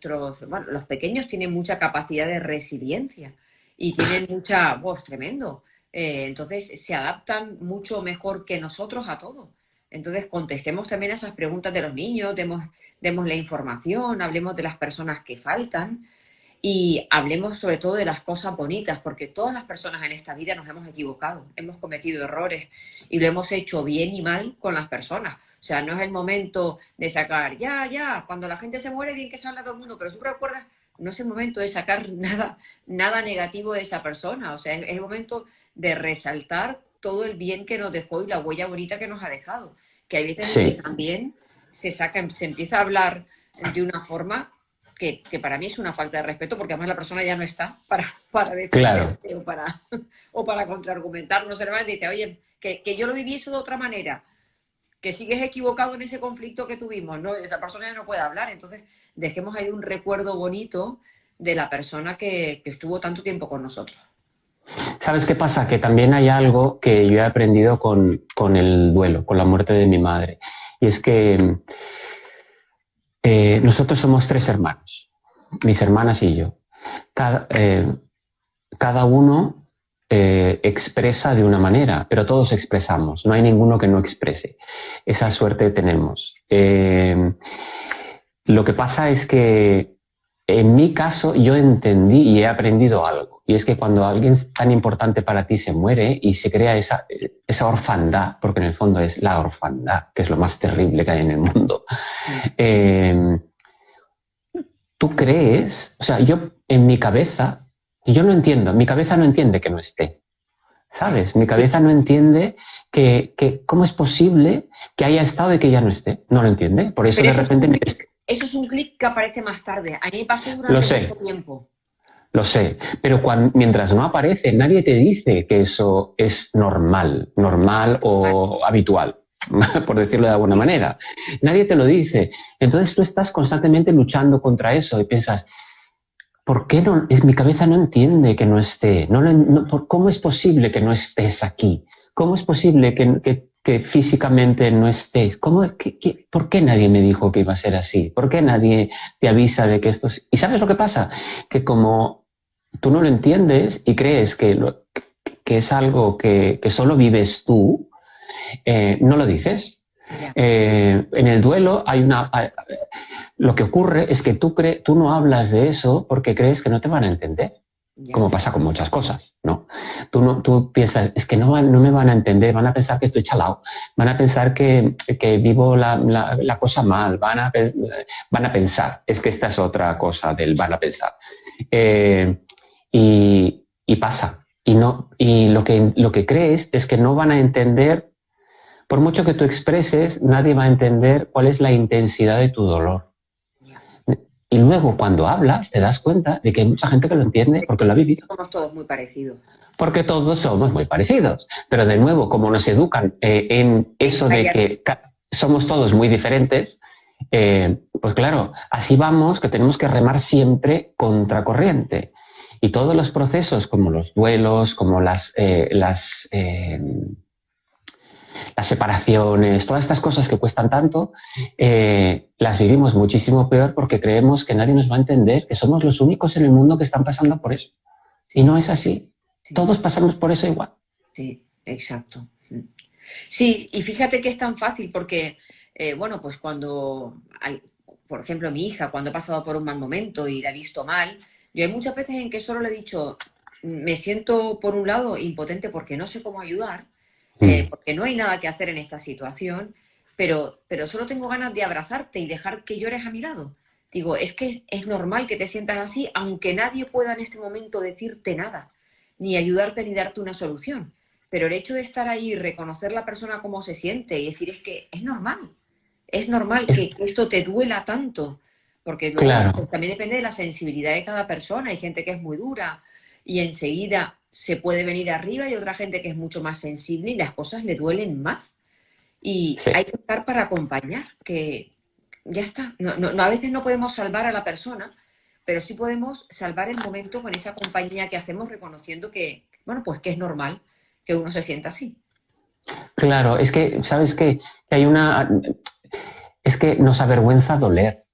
pequeños tienen mucha capacidad de resiliencia y tienen mucha voz tremendo. Entonces, se adaptan mucho mejor que nosotros a todo. Entonces, contestemos también a esas preguntas de los niños, demos la información, hablemos de las personas que faltan y hablemos sobre todo de las cosas bonitas, porque todas las personas en esta vida nos hemos equivocado, hemos cometido errores y lo hemos hecho bien y mal con las personas. O sea, no es el momento de sacar, cuando la gente se muere, bien que se habla todo el mundo, pero tú recuerdas, no es el momento de sacar nada negativo de esa persona. O sea, es el momento de resaltar todo el bien que nos dejó y la huella bonita que nos ha dejado. Que hay veces Sí. que también se empieza a hablar de una forma que para mí es una falta de respeto, porque además la persona ya no está para defenderse, claro, o para contraargumentar. No se le va a decir, oye, que yo lo viví eso de otra manera, que sigues equivocado en ese conflicto que tuvimos, ¿no? Esa persona ya no puede hablar. Entonces, dejemos ahí un recuerdo bonito de la persona que estuvo tanto tiempo con nosotros. ¿Sabes qué pasa? Que también hay algo que yo he aprendido con el duelo, con la muerte de mi madre. Y es que nosotros somos 3 hermanos, mis hermanas y yo. Cada uno expresa de una manera, pero todos expresamos. No hay ninguno que no exprese. Esa suerte tenemos. Lo que pasa es que en mi caso yo entendí y he aprendido algo. Y es que cuando alguien tan importante para ti se muere y se crea esa orfandad, porque en el fondo es la orfandad, que es lo más terrible que hay en el mundo, tú crees, o sea, yo en mi cabeza, yo no entiendo, mi cabeza no entiende que no esté, ¿sabes? Mi cabeza no entiende que cómo es posible que haya estado y que ya no esté. No lo entiende. Por eso de repente... Eso es un clic que aparece más tarde. A mí me pasó durante mucho tiempo. Lo sé, pero mientras no aparece, nadie te dice que eso es normal o habitual, por decirlo de alguna manera. Nadie te lo dice. Entonces tú estás constantemente luchando contra eso y piensas, ¿por qué no? Mi cabeza no entiende que no esté. ¿Cómo es posible que no estés aquí? ¿Cómo es posible que físicamente no estés? ¿Por qué nadie me dijo que iba a ser así? ¿Por qué nadie te avisa de que esto es...? ¿Y sabes lo que pasa? Que como tú no lo entiendes y crees que que es algo que solo vives tú, no lo dices. En el duelo lo que ocurre es que tú no hablas de eso porque crees que no te van a entender. Como pasa con muchas cosas, ¿no? Tú piensas, es que no me van a entender, van a pensar que estoy chalado, van a pensar que vivo la cosa mal, van a pensar, es que esta es otra cosa del van a pensar. Y pasa. Y lo que crees es que no van a entender, por mucho que tú expreses, nadie va a entender cuál es la intensidad de tu dolor. Y luego, cuando hablas, te das cuenta de que hay mucha gente que lo entiende porque lo ha vivido. Somos todos muy parecidos. Porque todos somos muy parecidos. Pero de nuevo, como nos educan en eso de que somos todos muy diferentes, pues claro, así vamos, que tenemos que remar siempre contracorriente. Y todos los procesos, como los duelos, como las separaciones, todas estas cosas que cuestan tanto, las vivimos muchísimo peor porque creemos que nadie nos va a entender, que somos los únicos en el mundo que están pasando por eso. Y no es así. Sí. Todos pasamos por eso igual. Sí, exacto. Sí, y fíjate que es tan fácil porque, bueno, pues cuando, por ejemplo, mi hija, cuando ha pasado por un mal momento y la ha visto mal, yo hay muchas veces en que solo le he dicho, me siento por un lado impotente porque no sé cómo ayudar, porque no hay nada que hacer en esta situación, pero solo tengo ganas de abrazarte y dejar que llores a mi lado. Digo, es que es normal que te sientas así, aunque nadie pueda en este momento decirte nada, ni ayudarte ni darte una solución. Pero el hecho de estar ahí, reconocer la persona cómo se siente y decir, es que es normal que esto te duela tanto, porque luego, claro, pues, también depende de la sensibilidad de cada persona. Hay gente que es muy dura y enseguida se puede venir arriba y otra gente que es mucho más sensible y las cosas le duelen más. Y sí, hay que estar para acompañar, que ya está. A veces no podemos salvar a la persona, pero sí podemos salvar el momento con esa compañía que hacemos, reconociendo que, bueno, pues que es normal que uno se sienta así. Claro, es que, ¿sabes qué? Es que nos avergüenza doler.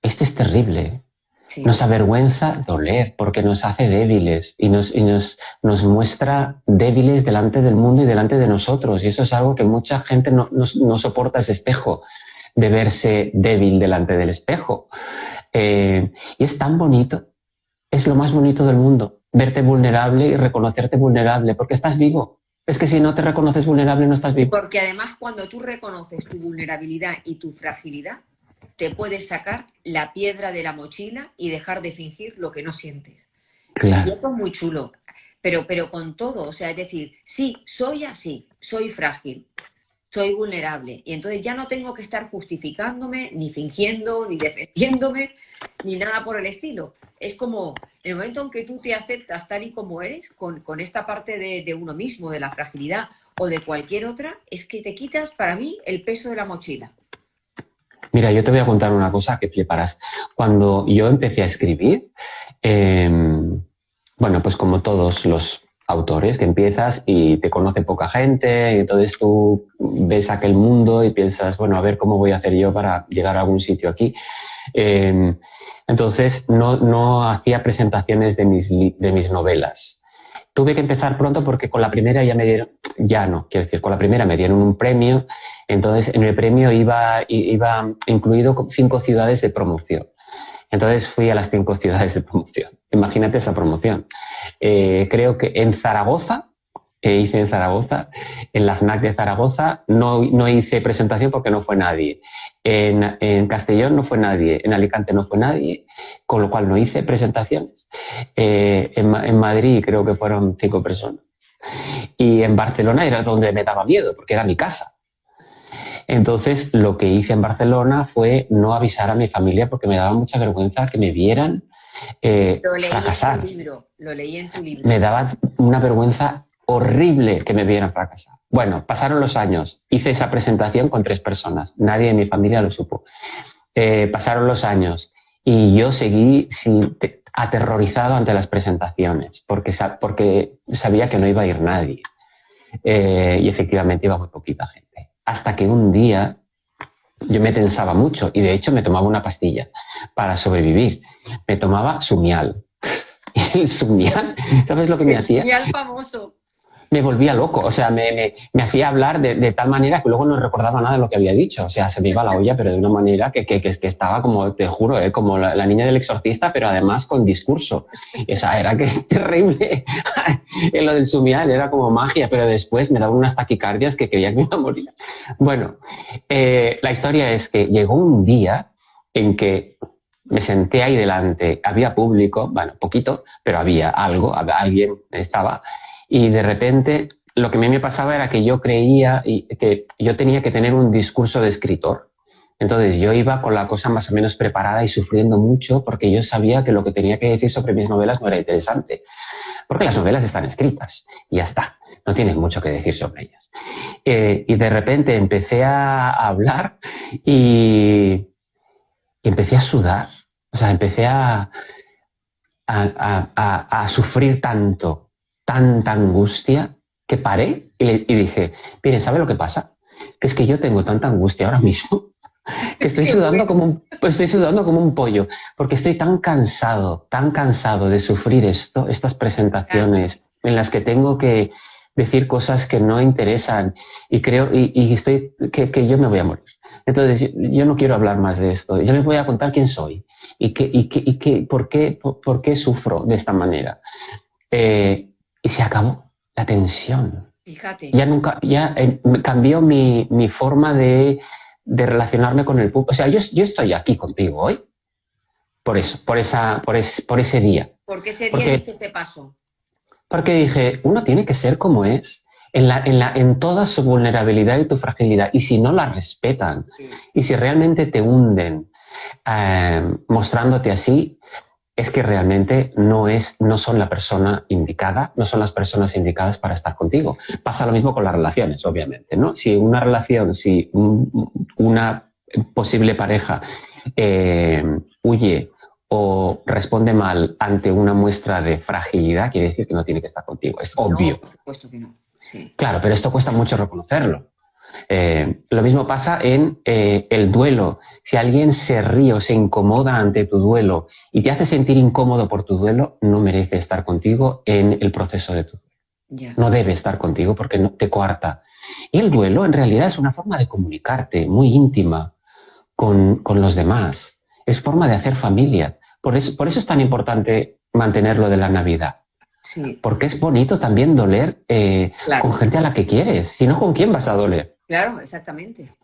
Esto es terrible. Sí. Nos avergüenza doler porque nos hace débiles y nos muestra débiles delante del mundo y delante de nosotros. Y eso es algo que mucha gente no soporta, ese espejo de verse débil delante del espejo. Y es tan bonito, es lo más bonito del mundo, verte vulnerable y reconocerte vulnerable porque estás vivo. Es que si no te reconoces vulnerable no estás vivo. Porque además cuando tú reconoces tu vulnerabilidad y tu fragilidad, te puedes sacar la piedra de la mochila y dejar de fingir lo que no sientes. Claro. Y eso es muy chulo, pero con todo, o sea, es decir, sí, soy así, soy frágil, soy vulnerable, y entonces ya no tengo que estar justificándome, ni fingiendo, ni defendiéndome, ni nada por el estilo. Es como el momento en que tú te aceptas tal y como eres, con esta parte de uno mismo, de la fragilidad o de cualquier otra, es que te quitas, para mí, el peso de la mochila. Mira, yo te voy a contar una cosa que fliparás. Cuando yo empecé a escribir, bueno, pues como todos los autores, que empiezas y te conoce poca gente, y entonces tú ves aquel mundo y piensas, bueno, a ver cómo voy a hacer yo para llegar a algún sitio aquí. Entonces no hacía presentaciones de mis novelas. Tuve que empezar pronto porque con la primera con la primera me dieron un premio, entonces en el premio iba incluido 5 ciudades de promoción. Entonces fui a las 5 ciudades de promoción. Imagínate esa promoción. Creo que en Zaragoza, hice en Zaragoza, en la FNAC de Zaragoza, no hice presentación porque no fue nadie. En Castellón no fue nadie, en Alicante no fue nadie, con lo cual no hice presentaciones. En Madrid creo que fueron 5 personas. Y en Barcelona era donde me daba miedo, porque era mi casa. Entonces, lo que hice en Barcelona fue no avisar a mi familia porque me daba mucha vergüenza que me vieran fracasar. Lo leí en tu libro. Me daba una vergüenza horrible que me vieran fracasar. Bueno, pasaron los años. Hice esa presentación con 3 personas. Nadie de mi familia lo supo. Pasaron los años y yo seguí aterrorizado ante las presentaciones porque sabía que no iba a ir nadie. Y efectivamente iba muy poquita gente. Hasta que un día yo me tensaba mucho y de hecho me tomaba una pastilla para sobrevivir. Me tomaba Sumial. Y el Sumial, ¿sabes lo que me hacía? Sumial famoso. me volvía loco, o sea, me hacía hablar de tal manera que luego no recordaba nada de lo que había dicho, o sea, se me iba la olla, pero de una manera que estaba como, te juro, como la niña del exorcista, pero además con discurso. O sea, era que terrible. En lo del Sumial era como magia, pero después me daban unas taquicardias que creía que me iba a morir. Bueno, la historia es que llegó un día en que me senté ahí delante, había público, bueno, poquito, pero había algo, alguien estaba, y de repente lo que a mí me pasaba era que yo creía que yo tenía que tener un discurso de escritor. Entonces yo iba con la cosa más o menos preparada y sufriendo mucho porque yo sabía que lo que tenía que decir sobre mis novelas no era interesante. Porque las novelas están escritas y ya está, no tienes mucho que decir sobre ellas. Y de repente empecé a hablar y empecé a sudar. O sea, empecé a sufrir tanto, tanta angustia, que paré y dije, miren, ¿sabe lo que pasa? Que es que yo tengo tanta angustia ahora mismo que estoy sudando como un pollo, porque estoy tan cansado de sufrir estas presentaciones en las que tengo que decir cosas que no interesan y creo y estoy que yo me voy a morir. Entonces yo no quiero hablar más de esto. Yo les voy a contar quién soy y por qué sufro de esta manera. Y se acabó la tensión. Fíjate. Ya cambió mi forma de relacionarme con el público. O sea, yo estoy aquí contigo hoy por eso, por ese día. ¿Por qué ese día diste ese paso? Porque dije, uno tiene que ser como es, en toda su vulnerabilidad y tu fragilidad. Y si no la respetan, y si realmente te hunden mostrándote así, es que realmente no son la persona indicada, no son las personas indicadas para estar contigo. Pasa lo mismo con las relaciones, obviamente, ¿no? Si una relación, una posible pareja huye o responde mal ante una muestra de fragilidad, quiere decir que no tiene que estar contigo. Es obvio. No, por supuesto que no. Sí. Claro, pero esto cuesta mucho reconocerlo. Lo mismo pasa en el duelo. Si alguien se ríe o se incomoda ante tu duelo y te hace sentir incómodo por tu duelo, no merece estar contigo en el proceso de tu duelo. Yeah. No debe estar contigo porque no, te coarta. Y el duelo en realidad es una forma de comunicarte muy íntima con los demás. Es forma de hacer familia. Por eso es tan importante mantenerlo de la Navidad. Sí. Porque es bonito también doler claro, con gente a la que quieres. Si no, ¿con quién vas a doler? Claro, exactamente.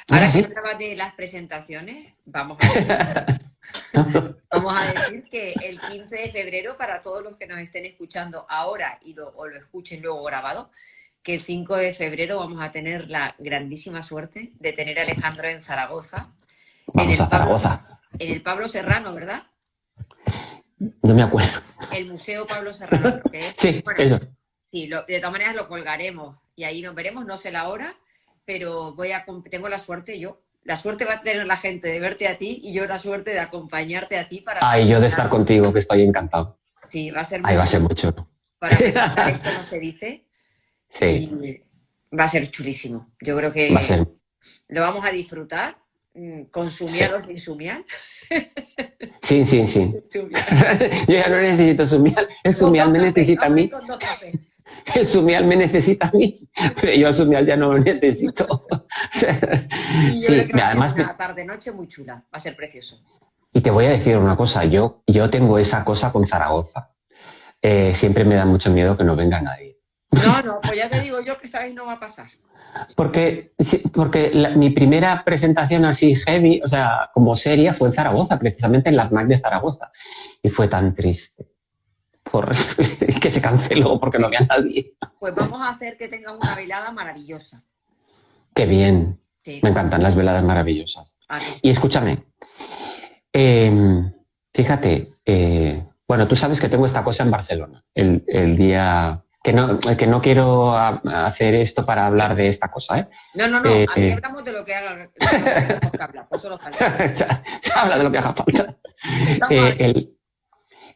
Ahora que hablabas de las presentaciones, vamos a decir que el 15 de febrero, para todos los que nos estén escuchando ahora o lo escuchen luego grabado, que el 5 de febrero vamos a tener la grandísima suerte de tener a Alejandro en Zaragoza. Vamos a Zaragoza. En el Pablo Serrano, ¿verdad? No me acuerdo. El Museo Pablo Serrano, creo que es. Sí, bueno, eso. Sí, de todas maneras lo colgaremos y ahí nos veremos, no sé la hora, pero tengo la suerte va a tener la gente de verte a ti y yo la suerte de acompañarte a ti para... Y yo de estar contigo, que estoy encantado. Sí, va a ser va a ser mucho. Para presentar esto no se dice. Sí. Y va a ser chulísimo. Yo creo que lo vamos a disfrutar. ¿Con Sumial o sin Sumial? Sí. Yo ya no necesito Sumial. El Sumial me necesita a mí. El Sumial me necesita a mí, pero yo al Sumial ya no lo necesito. Y yo creo que va a ser una tarde-noche muy chula. Va a ser precioso. Y te voy a decir una cosa. Yo tengo esa cosa con Zaragoza. Siempre me da mucho miedo que no venga nadie. No, pues ya te digo yo que esta vez no va a pasar. Porque mi primera presentación así heavy, o sea, como seria, fue en Zaragoza, precisamente en la FNAC de Zaragoza. Y fue tan triste. Que se canceló porque no había nadie. Pues vamos a hacer que tengas una velada maravillosa. ¡Qué bien! Sí. Me encantan las veladas maravillosas. Sí. Y escúchame, fíjate, bueno, tú sabes que tengo esta cosa en Barcelona, el día... Que no quiero hacer esto para hablar de esta cosa, ¿eh? No. Aquí hablamos de lo que haga que hablar. Pues solo se habla de lo que haga falta.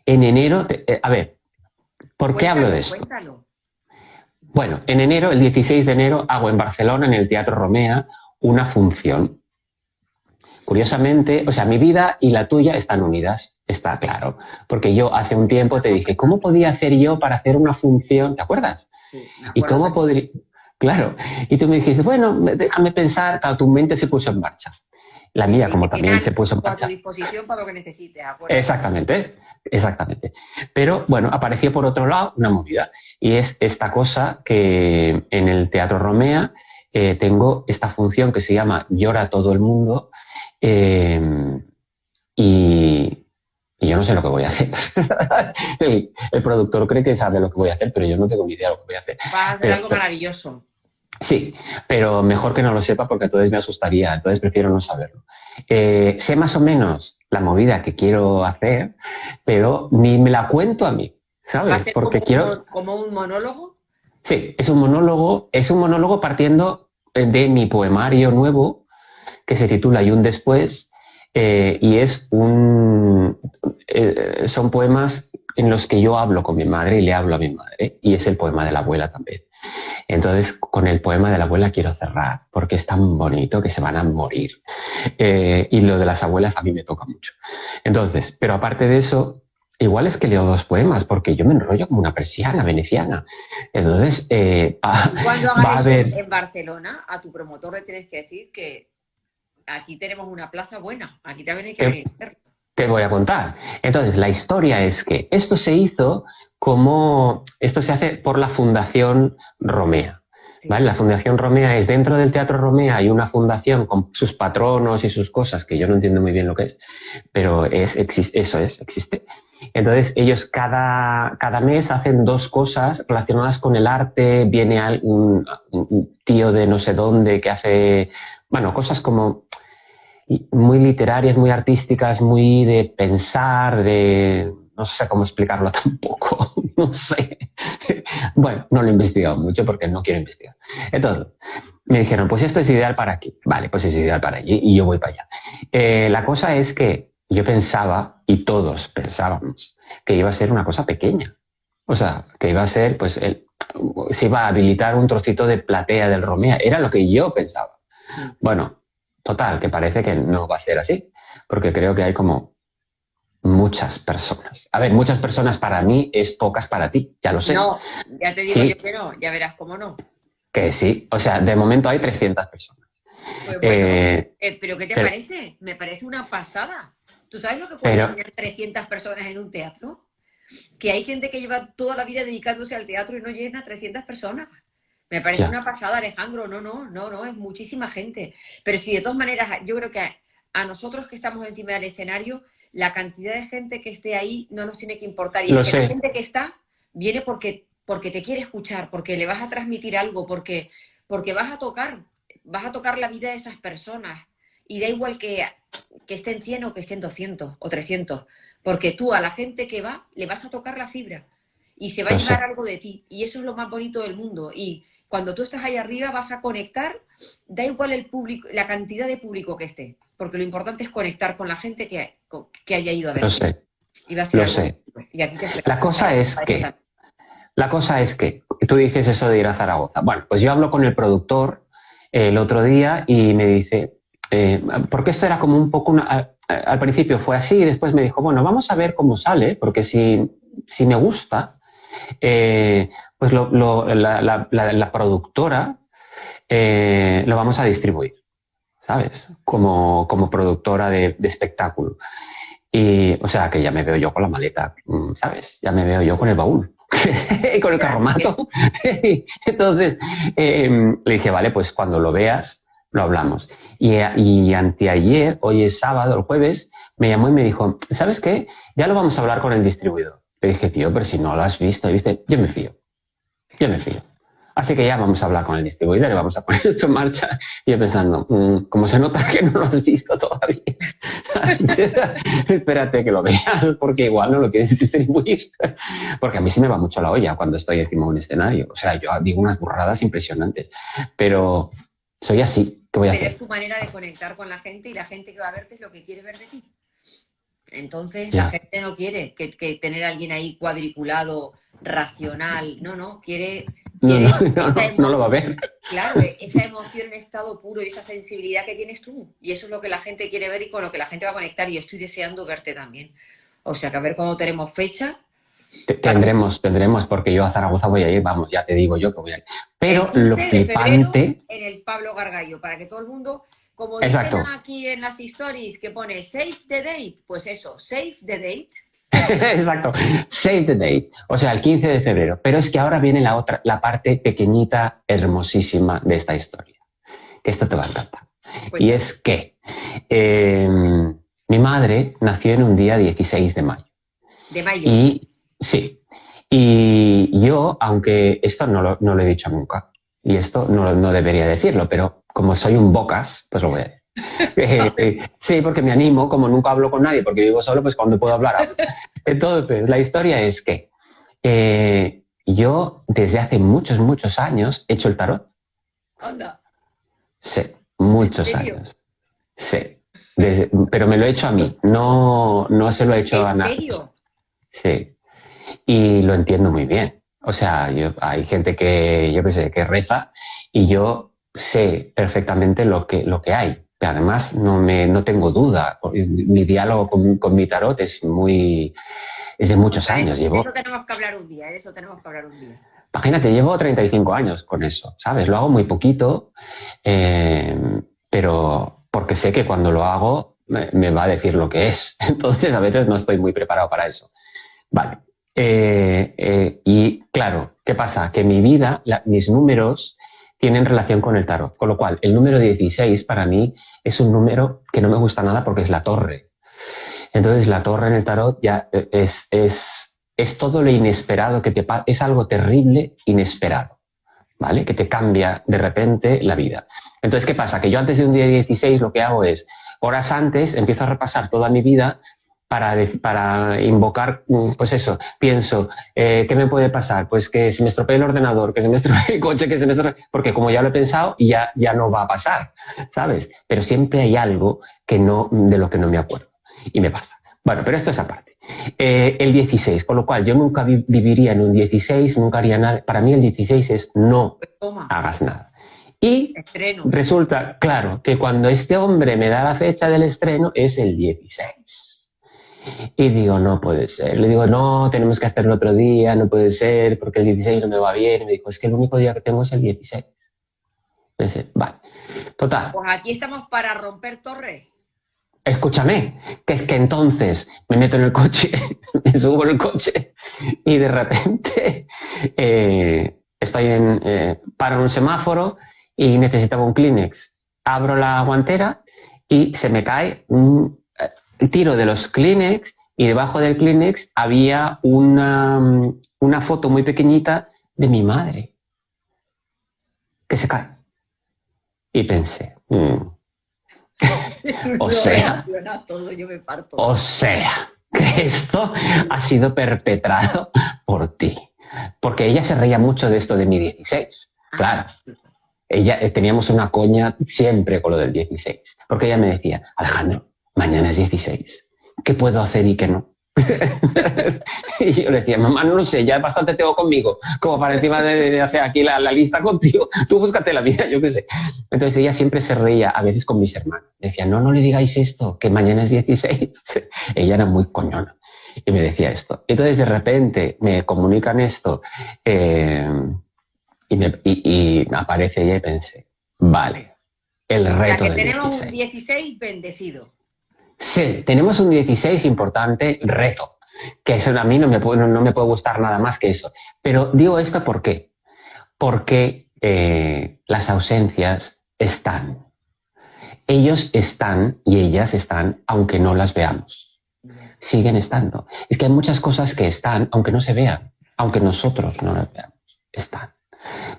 En enero... a ver, ¿por qué hablo de esto? Cuéntalo. Bueno, en enero, el 16 de enero, hago en Barcelona, en el Teatro Romea, una función Curiosamente, o sea, mi vida y la tuya están unidas, está claro. Porque yo hace un tiempo te dije, ¿cómo podía hacer yo para hacer una función? ¿Te acuerdas? Sí, me ¿Y acuerdo cómo podría...? Claro. Y tú me dijiste, bueno, déjame pensar, claro, tu mente se puso en marcha. La y mía, dije, como también se puso en a tu marcha. disposición para lo que necesites, acuérdate. Exactamente, exactamente. Pero bueno, apareció por otro lado una movida. Y es esta cosa que en el Teatro Romea tengo esta función que se llama Llora todo el mundo. eh, y, y yo no sé lo que voy a hacer. El productor cree que sabe lo que voy a hacer, pero yo no tengo ni idea de lo que voy a hacer. Vas a hacer Pero, algo maravilloso. sí, pero mejor que no lo sepa porque entonces me asustaría, entonces prefiero no saberlo. Sé más o menos la movida que quiero hacer, pero ni me la cuento a mí, Va a ¿sabes? ser Porque quiero... como un monólogo. Sí, es un monólogo partiendo de mi poemario nuevo que se titula Y un después, y es son poemas en los que yo hablo con mi madre y le hablo a mi madre, y es el poema de la abuela también. Entonces, con el poema de la abuela quiero cerrar, porque es tan bonito que se van a morir. Y lo de las abuelas a mí me toca mucho. Entonces, pero aparte de eso, igual es que leo dos poemas, porque yo me enrollo como una persiana veneciana. Entonces, Cuando va hagas a eso haber... en Barcelona, a tu promotor le tienes que decir que aquí tenemos una plaza buena, aquí también hay que ¿Qué, venir a hacerlo. te voy a contar? Entonces, la historia es que esto se hizo como... Esto se hace por la Fundación Romea. Sí. ¿Vale? La Fundación Romea es dentro del Teatro Romea, hay una fundación con sus patronos y sus cosas, que yo no entiendo muy bien lo que es, pero eso es, existe. Entonces, ellos cada mes hacen dos cosas relacionadas con el arte. Viene un tío de no sé dónde que hace, bueno, cosas como muy literarias, muy artísticas, muy de pensar, de... No sé cómo explicarlo tampoco, no sé. Bueno, no lo he investigado mucho porque no quiero investigar. Entonces, me dijeron, pues esto es ideal para aquí. Vale, pues es ideal para allí y yo voy para allá. La cosa es que yo pensaba, y todos pensábamos, que iba a ser una cosa pequeña. O sea, que iba a ser, pues, se iba a habilitar un trocito de platea del Romea. Era lo que yo pensaba. Sí. Bueno, total, que parece que no va a ser así, porque creo que hay como muchas personas. A ver, muchas personas para mí es pocas para ti, ya lo sé. No, ya te digo yo Sí, que no, ya verás cómo no. que sí. O sea, de momento hay 300 personas. Pues bueno, Eh, ¿pero qué te pero, parece? Me parece una pasada. ¿Tú sabes lo que cuesta pero, tener 300 personas en un teatro? Que hay gente que lleva toda la vida dedicándose al teatro y no llena a 300 personas. Me parece ya, una pasada, Alejandro. No, es muchísima gente. Pero sí, de todas maneras, yo creo que a nosotros que estamos encima del escenario, la cantidad de gente que esté ahí no nos tiene que importar. Y es lo que la sé, gente que está viene porque te quiere escuchar, porque le vas a transmitir algo, porque vas a tocar la vida de esas personas. Y da igual que estén 100 o que estén 200 o 300, porque tú a la gente que va le vas a tocar la fibra y se va a lo llevar sé. algo de ti. Y eso es lo más bonito del mundo. Y cuando tú estás ahí arriba vas a conectar, da igual el público, la cantidad de público que esté, porque lo importante es conectar con la gente que haya ido a Lo verte. sé, Y va a ser lo algo sé. bonito. Y aquí te La esperamos cosa es para eso que, también. la cosa es que, tú dices eso de ir a Zaragoza. Bueno, pues yo hablo con el productor el otro día y me dice, porque esto era como un poco al principio fue así y después me dijo, bueno, vamos a ver cómo sale, porque si me gusta, pues la productora lo vamos a distribuir, ¿sabes? Como productora de espectáculo. Y, o sea, que ya me veo yo con la maleta, ¿sabes? Ya me veo yo con el baúl, con el Ya, carromato. Entonces, le dije, vale, pues cuando lo veas, lo hablamos. Y anteayer, hoy es sábado, el jueves, me llamó y me dijo, ¿sabes qué? Ya lo vamos a hablar con el distribuidor. Le dije, tío, pero si no lo has visto. Y dice, yo me fío. Así que ya vamos a hablar con el distribuidor y vamos a poner esto en marcha. Y yo pensando, como se nota que no lo has visto todavía, espérate que lo veas porque igual no lo quieres distribuir. Porque a mí sí me va mucho la olla cuando estoy encima de un escenario. O sea, yo digo unas burradas impresionantes, pero soy así. ¿Qué voy a pero es hacer? tu manera de conectar con la gente y la gente que va a verte es lo que quiere ver de ti. Entonces, la Ya, gente no quiere que tener a alguien ahí cuadriculado, racional. No, quiere no lo va a ver. Claro, esa emoción en estado puro y esa sensibilidad que tienes tú. Y eso es lo que la gente quiere ver y con lo que la gente va a conectar. Y estoy deseando verte también. O sea, que a ver cuando tenemos fecha. Tendremos, porque yo a Zaragoza voy a ir, vamos, ya te digo yo que voy a ir. Pero el lo 15 de flipante... febrero en el Pablo Gargallo, para que todo el mundo, como Exacto. dicen aquí en las stories, que pone save the date, pues eso, save the date. Exacto, save the date, o sea, el 15 de febrero. Pero es que ahora viene la parte pequeñita, hermosísima de esta historia, que esto te va a encantar. Pues y es que mi madre nació en un día 16 de mayo. De mayo. Y sí, y yo, aunque esto no lo he dicho nunca, y esto no debería decirlo, pero como soy un bocas, pues lo voy a decir. Sí, porque me animo, como nunca hablo con nadie, porque vivo solo, pues cuando puedo hablar hablo. Entonces, la historia es que yo desde hace muchos años he hecho el tarot. Anda. Sí, muchos años. Sí, pero me lo he hecho a mí, no se lo he hecho a nadie. ¿En serio? Sí, y lo entiendo muy bien. O sea, hay gente que, yo qué sé, que reza y yo sé perfectamente lo que hay. Además, no tengo duda. Mi diálogo con mi tarot es de muchos años. De eso tenemos que hablar un día, Imagínate, llevo 35 años con eso, ¿sabes? Lo hago muy poquito, pero porque sé que cuando lo hago me va a decir lo que es. Entonces, a veces no estoy muy preparado para eso. Vale. Y claro, ¿qué pasa? Que mi vida, mis números tienen relación con el tarot, con lo cual el número 16 para mí es un número que no me gusta nada porque es la torre. Entonces la torre en el tarot ya es todo lo inesperado que te pasa, es algo terrible, inesperado, ¿vale? Que te cambia de repente la vida. Entonces, ¿qué pasa? Que yo antes de un día 16 lo que hago es, horas antes, empiezo a repasar toda mi vida para invocar, pues eso, pienso, ¿qué me puede pasar? Pues que se me estropee el ordenador, que se me estropee el coche, que se me estropee, porque como ya lo he pensado, ya no va a pasar, ¿sabes? Pero siempre hay algo de lo que no me acuerdo y me pasa. Bueno, pero esto es aparte. El 16, con lo cual yo nunca viviría en un 16, nunca haría nada. Para mí el 16 es no hagas nada. Y resulta, claro, que cuando este hombre me da la fecha del estreno es el 16. Y digo, no puede ser. Le digo, no, tenemos que hacerlo otro día, no puede ser, porque el 16 no me va bien. Y me dijo, es que el único día que tengo es el 16. Entonces, vale. Total. Pues aquí estamos para romper torres. Escúchame, que es que entonces me meto en el coche, me subo en el coche y de repente paro en un semáforo y necesitaba un Kleenex. Abro la guantera y se me cae tiro de los Kleenex y debajo del Kleenex había una foto muy pequeñita de mi madre que se cae. Y pensé, o sea, que esto ha sido perpetrado por ti. Porque ella se reía mucho de esto de mi 16. Claro. Teníamos una coña siempre con lo del 16. Porque ella me decía, Alejandro, mañana es 16. ¿Qué puedo hacer y qué no? Y yo le decía, mamá, no lo sé, ya bastante tengo conmigo, como para encima de hacer aquí la lista contigo. Tú búscate la vida, yo qué sé. Entonces ella siempre se reía, a veces con mis hermanos. Decía, no le digáis esto, que mañana es 16. Ella era muy coñona y me decía esto. Entonces de repente me comunican esto y aparece ella y pensé, vale, el reto del 16. Tenemos un 16 bendecido. Sí, tenemos un 16 importante reto, que eso a mí no me puede gustar nada más que eso. Pero digo esto ¿por qué? Porque las ausencias están. Ellos están y ellas están, aunque no las veamos. Siguen estando. Es que hay muchas cosas que están, aunque no se vean, aunque nosotros no las veamos, están.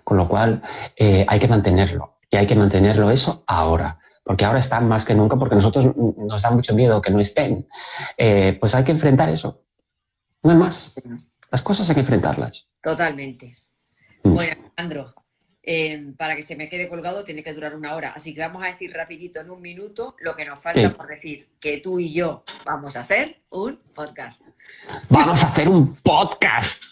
Con lo cual hay que mantenerlo. Y hay que mantenerlo eso ahora. Porque ahora están más que nunca, porque nosotros nos da mucho miedo que no estén. Pues hay que enfrentar eso. No hay más. Las cosas hay que enfrentarlas. Totalmente. Bueno, Alejandro, para que se me quede colgado tiene que durar 1 hora. Así que vamos a decir rapidito en 1 minuto lo que nos falta por decir. Que tú y yo vamos a hacer un podcast. Vamos a hacer un podcast.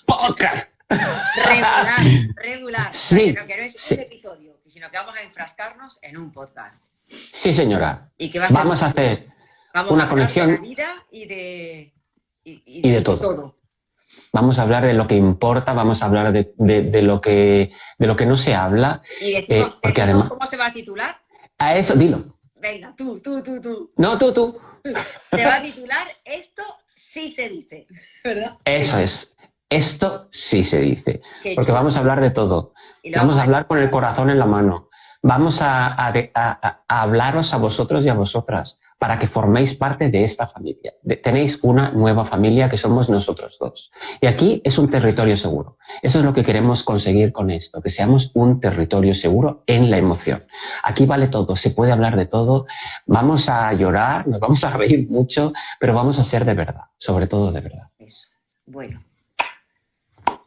Regular, regular. Sí, Pero que no es sí. un episodio, sino que vamos a enfrascarnos en un podcast. Sí, señora. Y que va a ser Vamos a hacer vamos una a hablar conexión de la vida y de todo. Vamos a hablar de lo que importa, vamos a hablar de lo que no se habla. Y decimos, porque además, ¿cómo se va a titular? a eso, dilo. Venga, tú. No, tú. Te va a titular Esto sí se dice, ¿verdad? Eso es. Esto sí se dice. Qué Porque chulo. vamos a hablar de todo. Y lo Vamos a a hablar con el corazón en la mano. Vamos a hablaros a vosotros y a vosotras para que forméis parte de esta familia. Tenéis una nueva familia que somos nosotros dos. Y aquí es un territorio seguro. Eso es lo que queremos conseguir con esto, que seamos un territorio seguro en la emoción. Aquí vale todo, se puede hablar de todo. Vamos a llorar, nos vamos a reír mucho, pero vamos a ser de verdad, sobre todo de verdad. Eso. Bueno.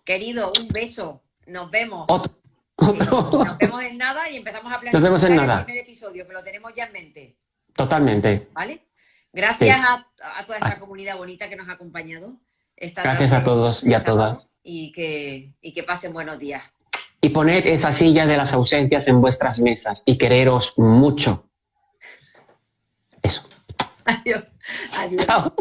Querido, un beso. Nos vemos. Otro. Sí, nos vemos en nada y empezamos a planificar Nos vemos en el nada. primer episodio, que lo tenemos ya en mente. Totalmente. ¿Vale? Gracias Sí. a toda esta comunidad bonita que nos ha acompañado. Gracias a todos y a todas. Y que pasen buenos días. Y poned esa silla de las ausencias en vuestras mesas y quereros mucho. Eso. Adiós. Adiós. Chao.